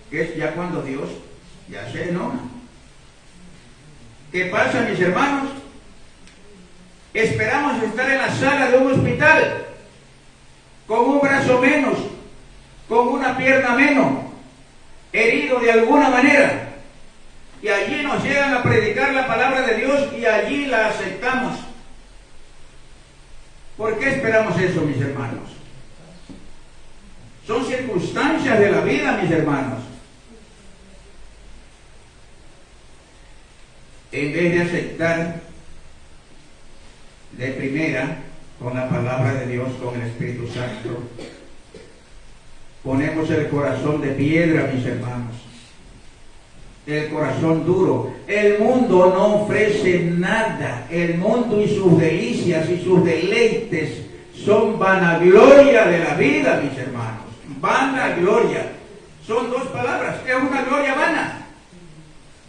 que es ya cuando Dios ya se enoja. ¿Qué pasa, mis hermanos? Esperamos estar en la sala de un hospital, con un brazo menos, con una pierna menos, herido de alguna manera. Y allí nos llegan a predicar la palabra de Dios y allí la aceptamos. ¿Por qué esperamos eso, mis hermanos? Son circunstancias de la vida, mis hermanos. En vez de aceptar de primera con la palabra de Dios, con el Espíritu Santo, ponemos el corazón de piedra, mis hermanos. el corazón duro. El mundo no ofrece nada. El mundo y sus delicias y sus deleites son vanagloria de la vida, mis hermanos. Vanagloria. Son dos palabras. Es una gloria vana.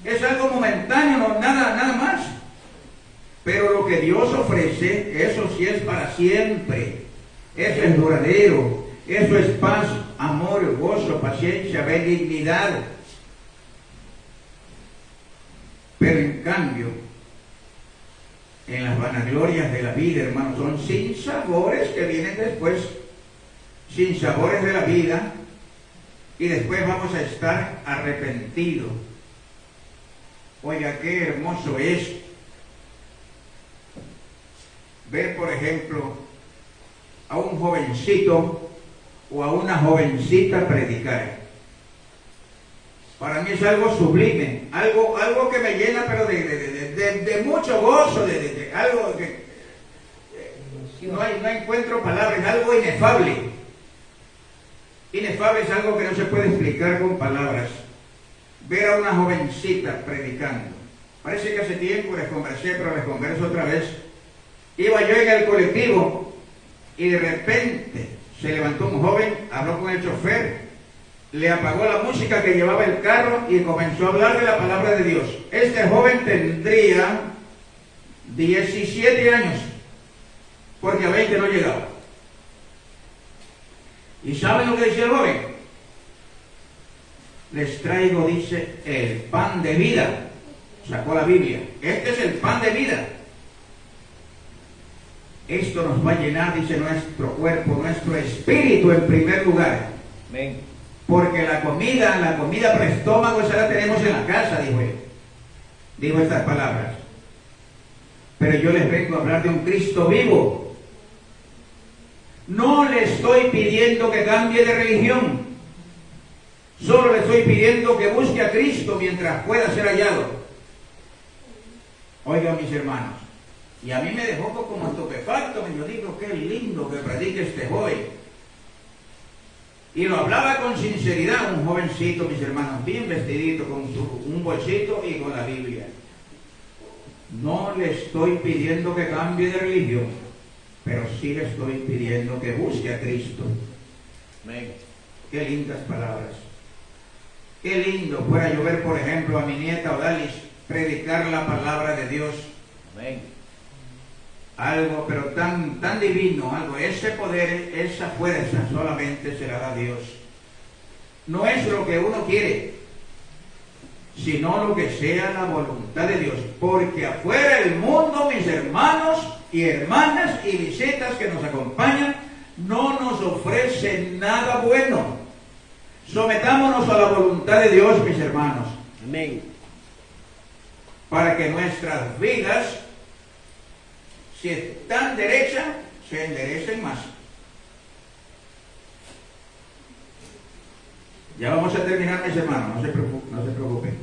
Es algo momentáneo, no, nada más. Pero lo que Dios ofrece, eso sí es para siempre. Eso es duradero. Eso es paz, amor, gozo, paciencia, benignidad. Pero en cambio, en las vanaglorias de la vida, hermanos, son sinsabores que vienen después. Sinsabores de la vida. Y después vamos a estar arrepentidos. Oiga, qué hermoso es ver, por ejemplo, a un jovencito o a una jovencita predicar. Para mí es algo sublime, algo que me llena, pero de mucho gozo, algo que no encuentro palabras, es algo inefable. Inefable es algo que no se puede explicar con palabras. Ver a una jovencita predicando. Parece que hace tiempo les conversé, pero les converso otra vez. Iba yo en el colectivo y de repente se levantó un joven, habló con el chofer, le apagó la música que llevaba el carro y comenzó a hablar de la palabra de Dios. Este joven tendría 17 años, porque a 20 no llegaba. ¿Y saben lo que decía el joven? Les traigo, dice, el pan de vida. Sacó la Biblia. Este es el pan de vida. Esto nos va a llenar, dice, nuestro cuerpo, nuestro espíritu en primer lugar. Amén. Porque la comida para el estómago, esa la tenemos en la casa, dijo él. Dijo estas palabras. Pero yo les vengo a hablar de un Cristo vivo. No le estoy pidiendo que cambie de religión. Solo le estoy pidiendo que busque a Cristo mientras pueda ser hallado. Oigan, mis hermanos, y a mí me dejó como estupefacto. Yo digo, qué lindo que predique este joven. Y lo hablaba con sinceridad, un jovencito, mis hermanos, bien vestidito, con un bolsito y con la Biblia. No le estoy pidiendo que cambie de religión, pero sí le estoy pidiendo que busque a Cristo. Amén. Qué lindas palabras. Qué lindo fuera yo ver, por ejemplo, a mi nieta Odalis predicar la palabra de Dios. Amén. Algo, pero tan divino, algo. Ese poder, esa fuerza solamente se la da Dios. No es lo que uno quiere, sino lo que sea la voluntad de Dios. Porque afuera el mundo, mis hermanos y hermanas y visitas que nos acompañan, no nos ofrece nada bueno. Sometámonos a la voluntad de Dios, mis hermanos. Amén. Para que nuestras vidas, si están derechas, se enderecen más. Ya vamos a terminar, mis hermanos, no se preocupen.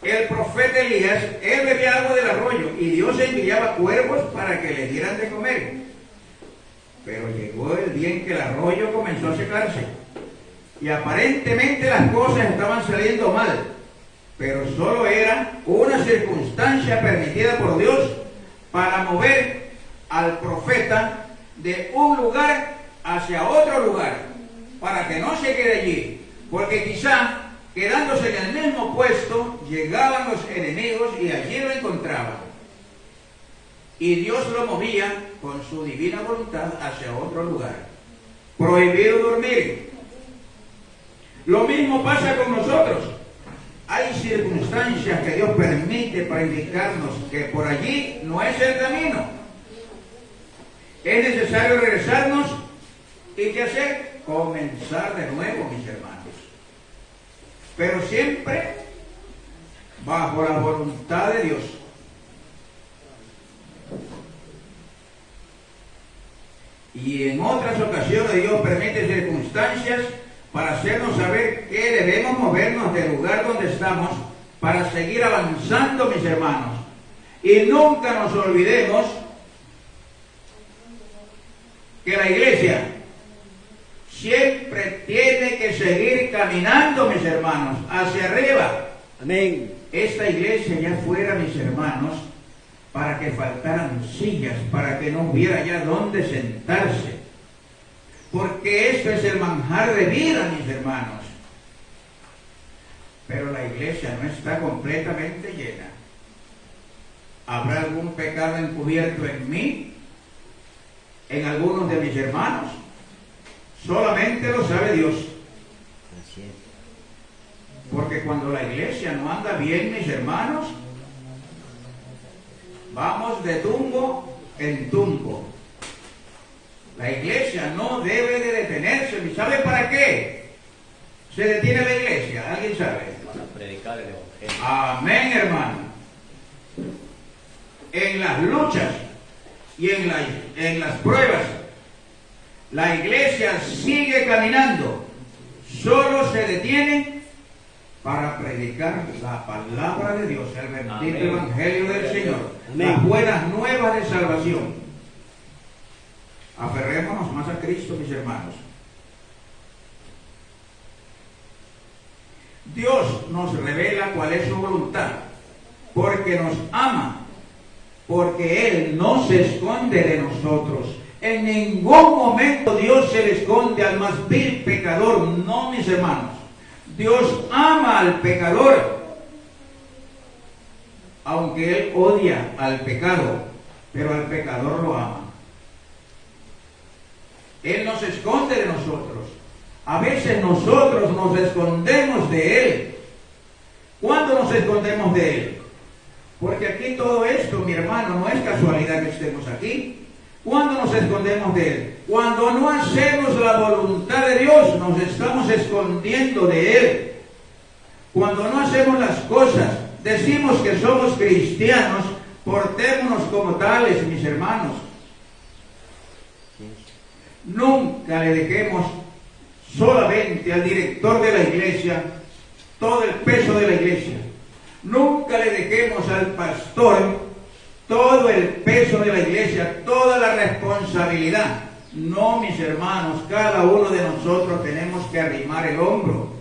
El profeta Elías, él bebía agua del arroyo y Dios enviaba cuervos para que le dieran de comer. Pero llegó el día en que el arroyo comenzó a secarse. Y aparentemente las cosas estaban saliendo mal. Pero solo era una circunstancia permitida por Dios para mover al profeta de un lugar hacia otro lugar, para que no se quede allí, porque quizá quedándose en el mismo puesto llegaban los enemigos y allí lo encontraban, y Dios lo movía con su divina voluntad hacia otro lugar. Prohibido dormir. Lo mismo pasa con nosotros. Hay circunstancias que Dios permite para indicarnos que por allí no es el camino. Es necesario regresarnos y ¿qué hacer? Comenzar de nuevo, mis hermanos. Pero siempre bajo la voluntad de Dios. Y en otras ocasiones Dios permite circunstancias para hacernos saber que debemos movernos del lugar donde estamos para seguir avanzando, mis hermanos. Y nunca nos olvidemos que la iglesia siempre tiene que seguir caminando, mis hermanos, hacia arriba, Amén. esta iglesia ya fuera, mis hermanos, para que faltaran sillas, para que no hubiera ya dónde sentarse. Porque esto es el manjar de vida, mis hermanos. Pero la iglesia no está completamente llena. ¿Habrá algún pecado encubierto en mí? ¿En algunos de mis hermanos? Solamente lo sabe Dios. Porque cuando la iglesia no anda bien, mis hermanos, vamos de tumbo en tumbo. La iglesia no debe de detenerse. ¿Y sabe para qué se detiene la iglesia? ¿Alguien sabe? Para predicar el evangelio. Amén, hermano. En las luchas y en las pruebas, la iglesia sigue caminando. Solo se detiene para predicar la palabra de Dios, el bendito Amén. evangelio del Señor, Amén. las buenas nuevas de salvación. Aferrémonos más a Cristo, mis hermanos. Dios nos revela cuál es su voluntad, porque nos ama, porque Él no se esconde de nosotros. En ningún momento Dios se le esconde al más vil pecador, no, mis hermanos. Dios ama al pecador, aunque Él odia al pecado, pero al pecador lo ama. Él no se esconde de nosotros. A veces nosotros nos escondemos de Él. ¿Cuándo nos escondemos de Él? Porque aquí todo esto, mi hermano, no es casualidad que estemos aquí. ¿Cuándo nos escondemos de Él? Cuando no hacemos la voluntad de Dios, nos estamos escondiendo de Él. Cuando no hacemos las cosas, decimos que somos cristianos, portémonos como tales, mis hermanos. Nunca le dejemos solamente al director de la iglesia todo el peso de la iglesia. Nunca le dejemos al pastor todo el peso de la iglesia, toda la responsabilidad. No, mis hermanos, cada uno de nosotros tenemos que arrimar el hombro.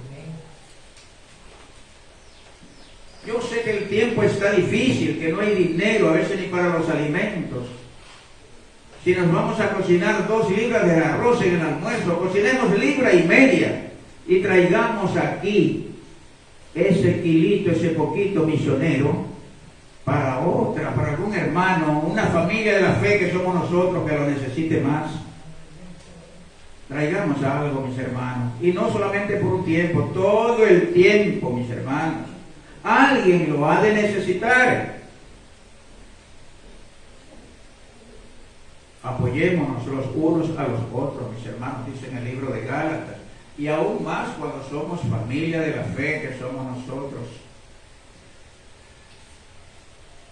Yo sé que el tiempo está difícil, que no hay dinero a veces ni para los alimentos. Si nos vamos a cocinar 2 libras de arroz en el almuerzo, cocinemos 1,5 libras y traigamos aquí ese kilito, ese poquito misionero para algún hermano, una familia de la fe que somos nosotros que lo necesite más. Traigamos algo, mis hermanos, y no solamente por un tiempo, todo el tiempo, mis hermanos. Alguien lo ha de necesitar. Apoyémonos los unos a los otros, mis hermanos, dice en el libro de Gálatas. Y aún más cuando somos familia de la fe que somos nosotros.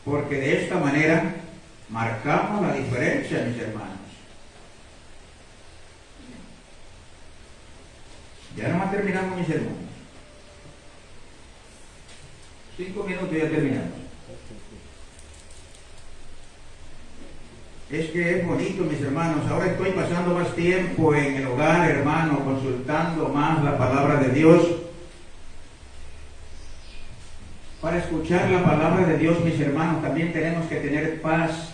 Porque de esta manera marcamos la diferencia, mis hermanos. Ya nomás terminamos, mis hermanos. 5 minutos y ya terminamos. Es que es bonito, mis hermanos. Ahora estoy pasando más tiempo en el hogar, hermano, consultando más la palabra de Dios. Para escuchar la palabra de Dios, mis hermanos, también tenemos que tener paz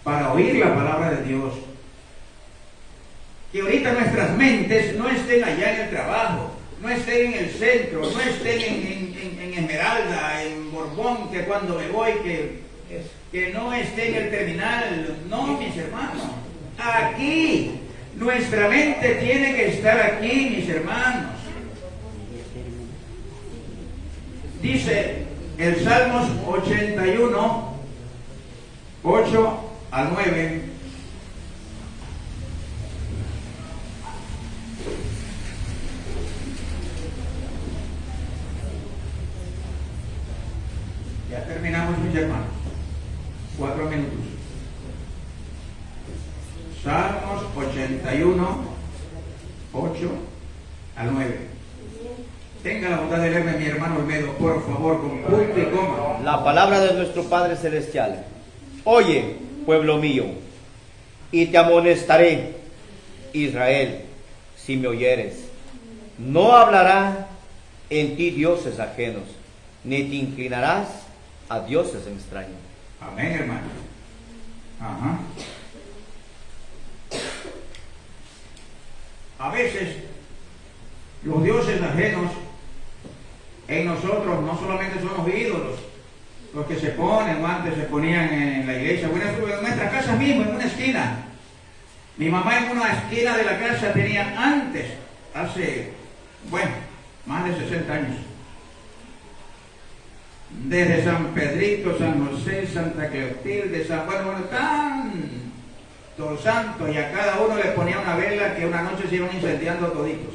para oír la palabra de Dios. Que ahorita nuestras mentes no estén allá en el trabajo, no estén en el centro, no estén en Esmeralda, en Borbón, que cuando me voy, que no esté en el terminal. No, mis hermanos, aquí, nuestra mente tiene que estar aquí, mis hermanos. Dice el Salmos 81, 8 al 9. Ya terminamos, mis hermanos. 4 minutos. Salmos 81, 8 al 9. Tenga la bondad de leerme, mi hermano Olmedo, por favor, con punto y coma. La palabra de nuestro Padre Celestial. Oye, pueblo mío, y te amonestaré, Israel, si me oyeres. No hablará en ti dioses ajenos, ni te inclinarás a dioses extraños. Amén, hermano. Ajá. A veces los dioses ajenos en nosotros no solamente son los ídolos, los que se ponen o antes se ponían en la iglesia, bueno, en nuestra casa mismo, en una esquina. Mi mamá en una esquina de la casa tenía antes, hace, bueno, más de 60 años. Desde San Pedrito, San José, Santa Cleotilde, San Juan, bueno, tantos santos, y a cada uno le ponía una vela que una noche se iban incendiando toditos.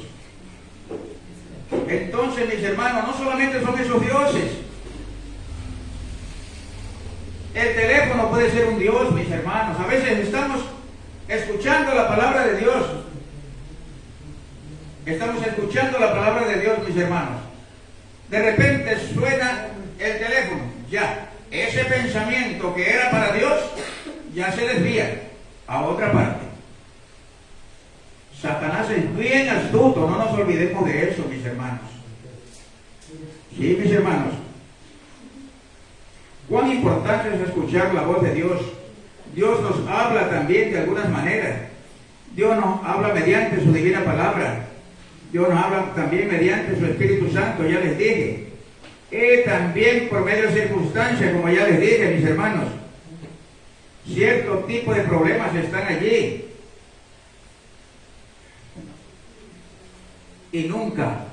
Entonces, mis hermanos, no solamente son esos dioses. El teléfono puede ser un dios, mis hermanos. A veces estamos escuchando la palabra de Dios. Estamos escuchando la palabra de Dios, mis hermanos. De repente suena el teléfono. Ya, ese pensamiento que era para Dios, ya se desvía a otra parte. Satanás es bien astuto, no nos olvidemos de eso, mis hermanos. Sí, mis hermanos. Cuán importante es escuchar la voz de Dios. Dios nos habla también de algunas maneras. Dios nos habla mediante su divina palabra. Dios nos habla también mediante su Espíritu Santo, ya les dije. Y también por medio de circunstancias, como ya les dije, mis hermanos. Cierto tipo de problemas están allí. Y nunca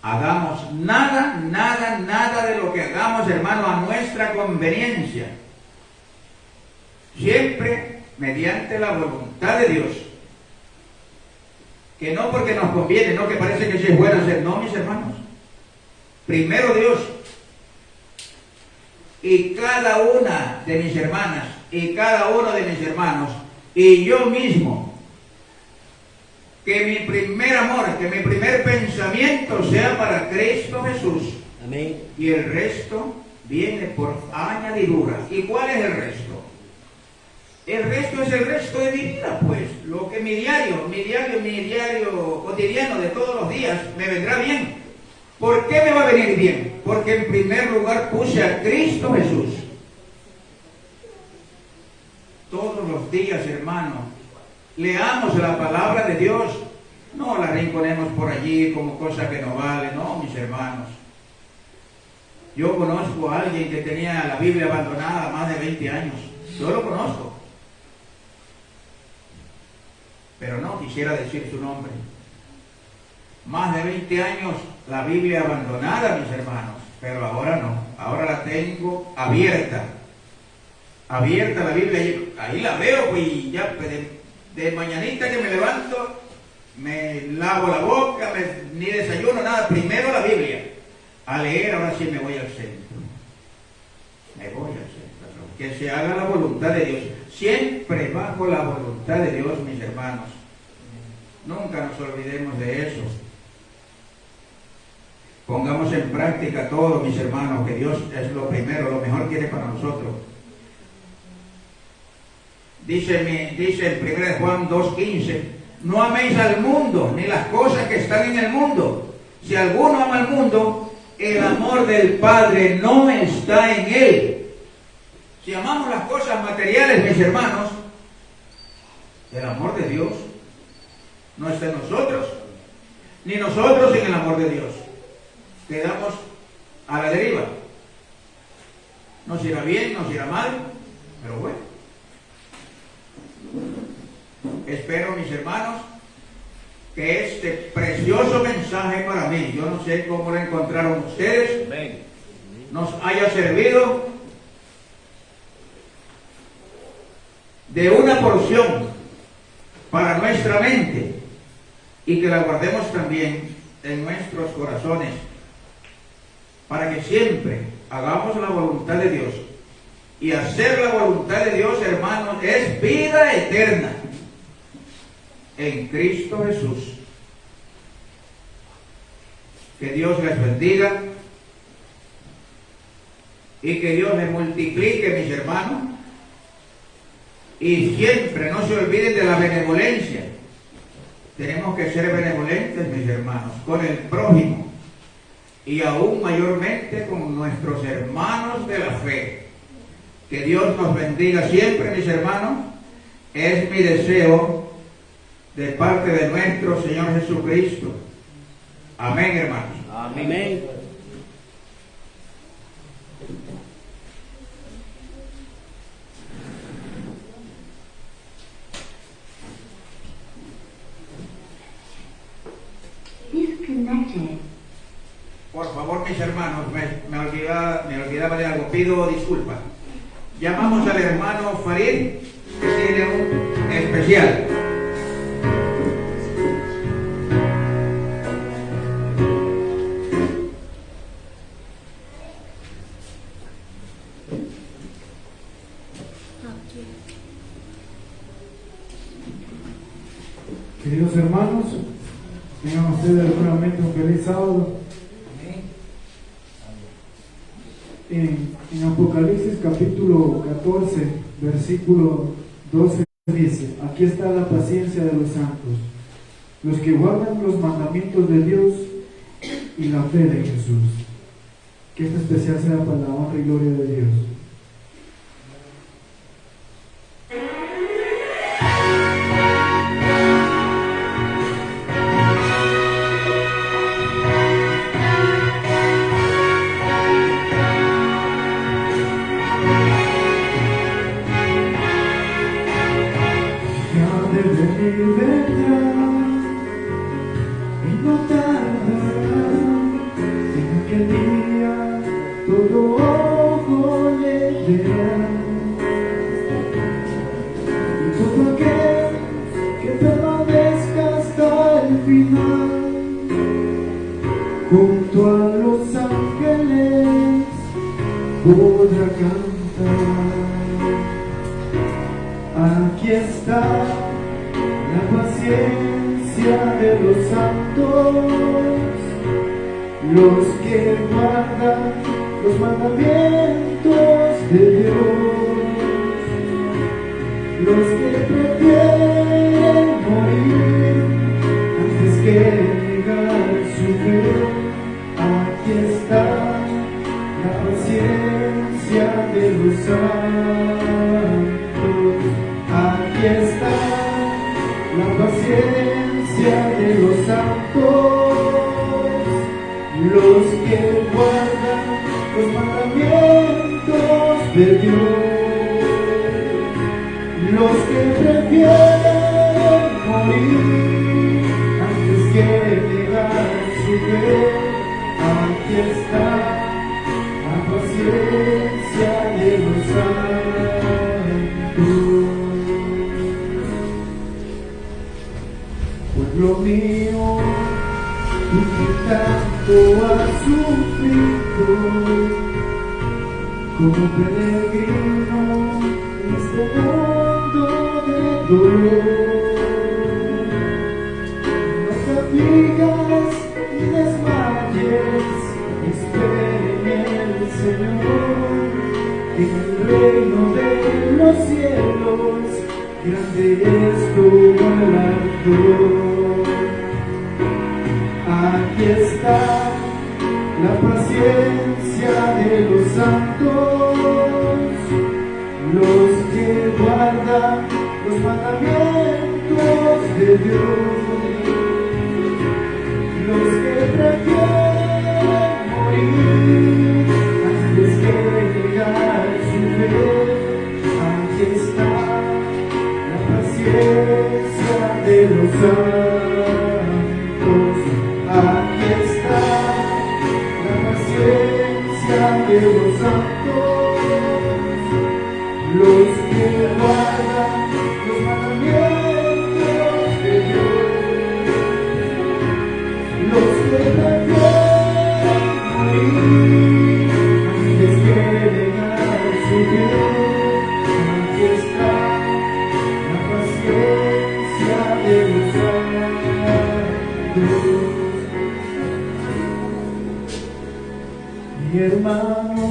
hagamos nada de lo que hagamos, hermano, a nuestra conveniencia. Siempre mediante la voluntad de Dios. Que no porque nos conviene, no que parece que sí es bueno hacer. No, mis hermanos. Primero Dios. Y cada una de mis hermanas, y cada uno de mis hermanos, y yo mismo, que mi primer amor, que mi primer pensamiento sea para Cristo Jesús. Amén. Y el resto viene por añadidura. ¿Y cuál es el resto? El resto es el resto de mi vida, pues. Lo que mi diario cotidiano de todos los días me vendrá bien. ¿Por qué me va a venir bien? Porque en primer lugar puse a Cristo Jesús. Todos los días, hermano, leamos la palabra de Dios. No la rinconemos por allí como cosa que no vale. No, mis hermanos. Yo conozco a alguien que tenía la Biblia abandonada más de 20 años. Yo lo conozco. Pero no quisiera decir su nombre. Más de 20 años la Biblia abandonada, mis hermanos. Pero ahora no. Ahora la tengo abierta. Abierta la Biblia. Ahí la veo, pues, y ya de mañanita que me levanto, me lavo la boca, ni desayuno, nada. Primero la Biblia. A leer, ahora sí me voy al centro. Me voy al centro. Que se haga la voluntad de Dios. Siempre bajo la voluntad de Dios, mis hermanos. Nunca nos olvidemos de eso. Pongamos en práctica todo, mis hermanos, que Dios es lo primero, lo mejor quiere para nosotros. Dice en 1 Juan 2:15, no améis al mundo, ni las cosas que están en el mundo. Si alguno ama al mundo, el amor del Padre no está en él. Si amamos las cosas materiales, mis hermanos, el amor de Dios no está en nosotros, ni nosotros en el amor de Dios. Quedamos a la deriva. Nos irá bien, nos irá mal, pero bueno. Espero, mis hermanos, que este precioso mensaje para mí, yo no sé cómo lo encontraron ustedes, nos haya servido de una porción para nuestra mente y que la guardemos también en nuestros corazones para que siempre hagamos la voluntad de Dios. Y hacer la voluntad de Dios, hermanos, es vida eterna en Cristo Jesús. Que Dios les bendiga y que Dios les multiplique, mis hermanos. Y siempre no se olviden de la benevolencia. Tenemos que ser benevolentes, mis hermanos, con el prójimo. y aún mayormente con nuestros hermanos de la fe. Que Dios nos bendiga siempre, mis hermanos. Es mi deseo de parte de nuestro Señor Jesucristo. Amén, hermanos. Amén. Disconnected. Por favor, mis hermanos, me olvidaba de algo. Pido disculpas. Llamamos al hermano Farid, que tiene un especial. Queridos hermanos, tengan ustedes nuevamente un feliz sábado. En Apocalipsis capítulo 14, versículo 12 dice: aquí está la paciencia de los santos, los que guardan los mandamientos de Dios y la fe de Jesús. Que este especial sea para la honra y gloria de Dios. Junto a los ángeles podrá cantar. Aquí está la paciencia de los santos, los que guardan los mandamientos de Dios, los que prefieren morir antes que negar su fe. Aquí está la paciencia de los santos. Aquí está la paciencia de los santos, los que guardan los mandamientos de Dios, los que prefieren morir antes que negar su fe. Aquí está la paciencia de los santos. Pueblo mío, tú que tanto has sufrido como peregrino en este mundo de dolor, no te afligas y desmayes, espera en el Señor, en el reino de los cielos, grande es tu galardón. Aquí está la paciencia de los santos, los que guardan los mandamientos de Dios, los que prefieren morir antes que negar su fe. Aquí está la paciencia de los santos. Aquí está la paciencia de los santos, los que guardan los mandamientos de Dios, los que prefieren morir antes que negar su fe. Aquí está la paciencia de los santos. Mi hermano,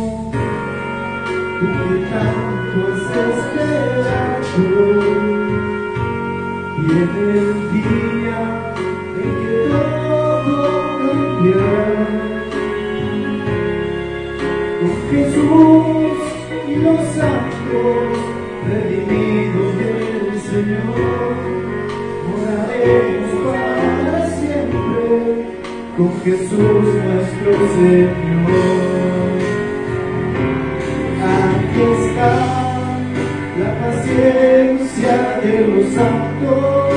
tú que tanto has esperado, Jesús y los santos redimidos del Señor, moraremos para siempre con Jesús nuestro Señor. Aquí está la paciencia de los santos,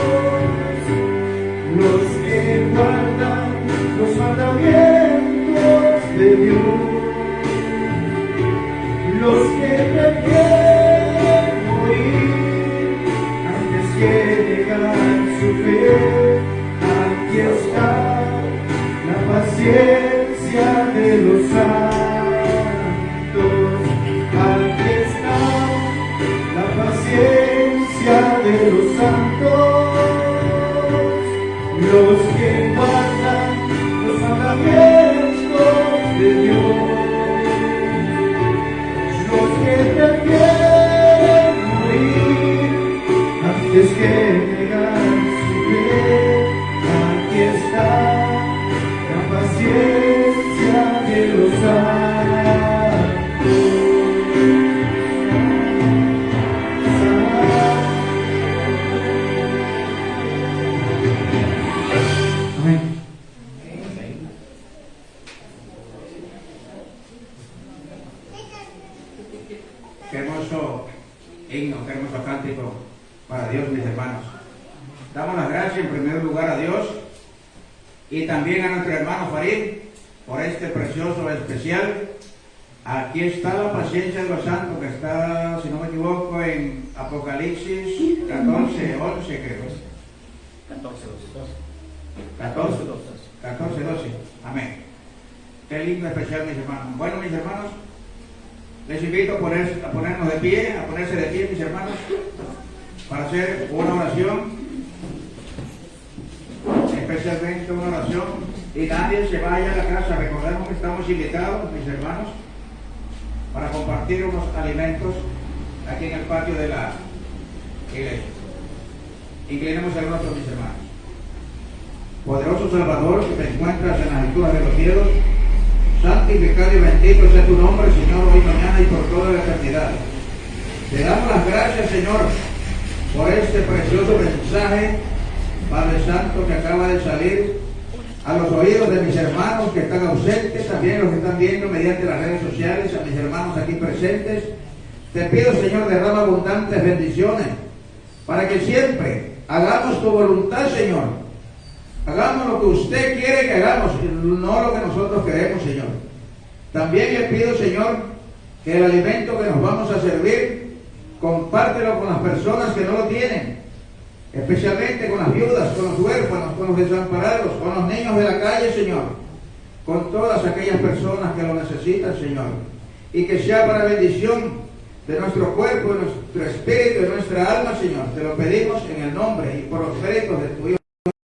los que guardan los mandamientos de Dios, los que prefieren morir antes que negar su fe. Aquí está la paciencia de los santos, aquí está la paciencia de los santos, los que guardan los mandamientos de Dios, los que prefieren morir antes que negar su fe. Aquí está la paciencia de los santos. Amén. Qué hermoso himno, qué hermoso cántico para Dios, mis hermanos. Damos las gracias en primer lugar a Dios y también a nuestro hermano Farid por este precioso especial. Aquí está la paciencia de los santos, que está, si no me equivoco, en Apocalipsis 14, 11 creo. 14, 12. Amén. Qué lindo especial, mis hermanos. Bueno, mis hermanos, les invito a ponernos de pie, a ponerse de pie, mis hermanos, para hacer una oración, especialmente una oración, y nadie se vaya a la casa. Recordemos que estamos invitados, mis hermanos, para compartir unos alimentos aquí en el patio de la iglesia. Inclinemos el rostro, mis hermanos. Poderoso Salvador, que te encuentras en las alturas de los cielos, santificado y bendito sea tu nombre, Señor, hoy, mañana y por toda la eternidad. Te damos las gracias, Señor, por este precioso mensaje, Padre Santo, que acaba de salir a los oídos de mis hermanos que están ausentes, también los que están viendo mediante las redes sociales, a mis hermanos aquí presentes. Te pido, Señor, derrama abundantes bendiciones para que siempre hagamos tu voluntad, Señor. Hagamos lo que usted quiere que hagamos, no lo que nosotros queremos, Señor. También le pido, Señor, que el alimento que nos vamos a servir, compártelo con las personas que no lo tienen, especialmente con las viudas, con los huérfanos, con los desamparados, con los niños de la calle, Señor, con todas aquellas personas que lo necesitan, Señor, y que sea para bendición de nuestro cuerpo, de nuestro espíritu, de nuestra alma, Señor. Te lo pedimos en el nombre y por los méritos de tu Hijo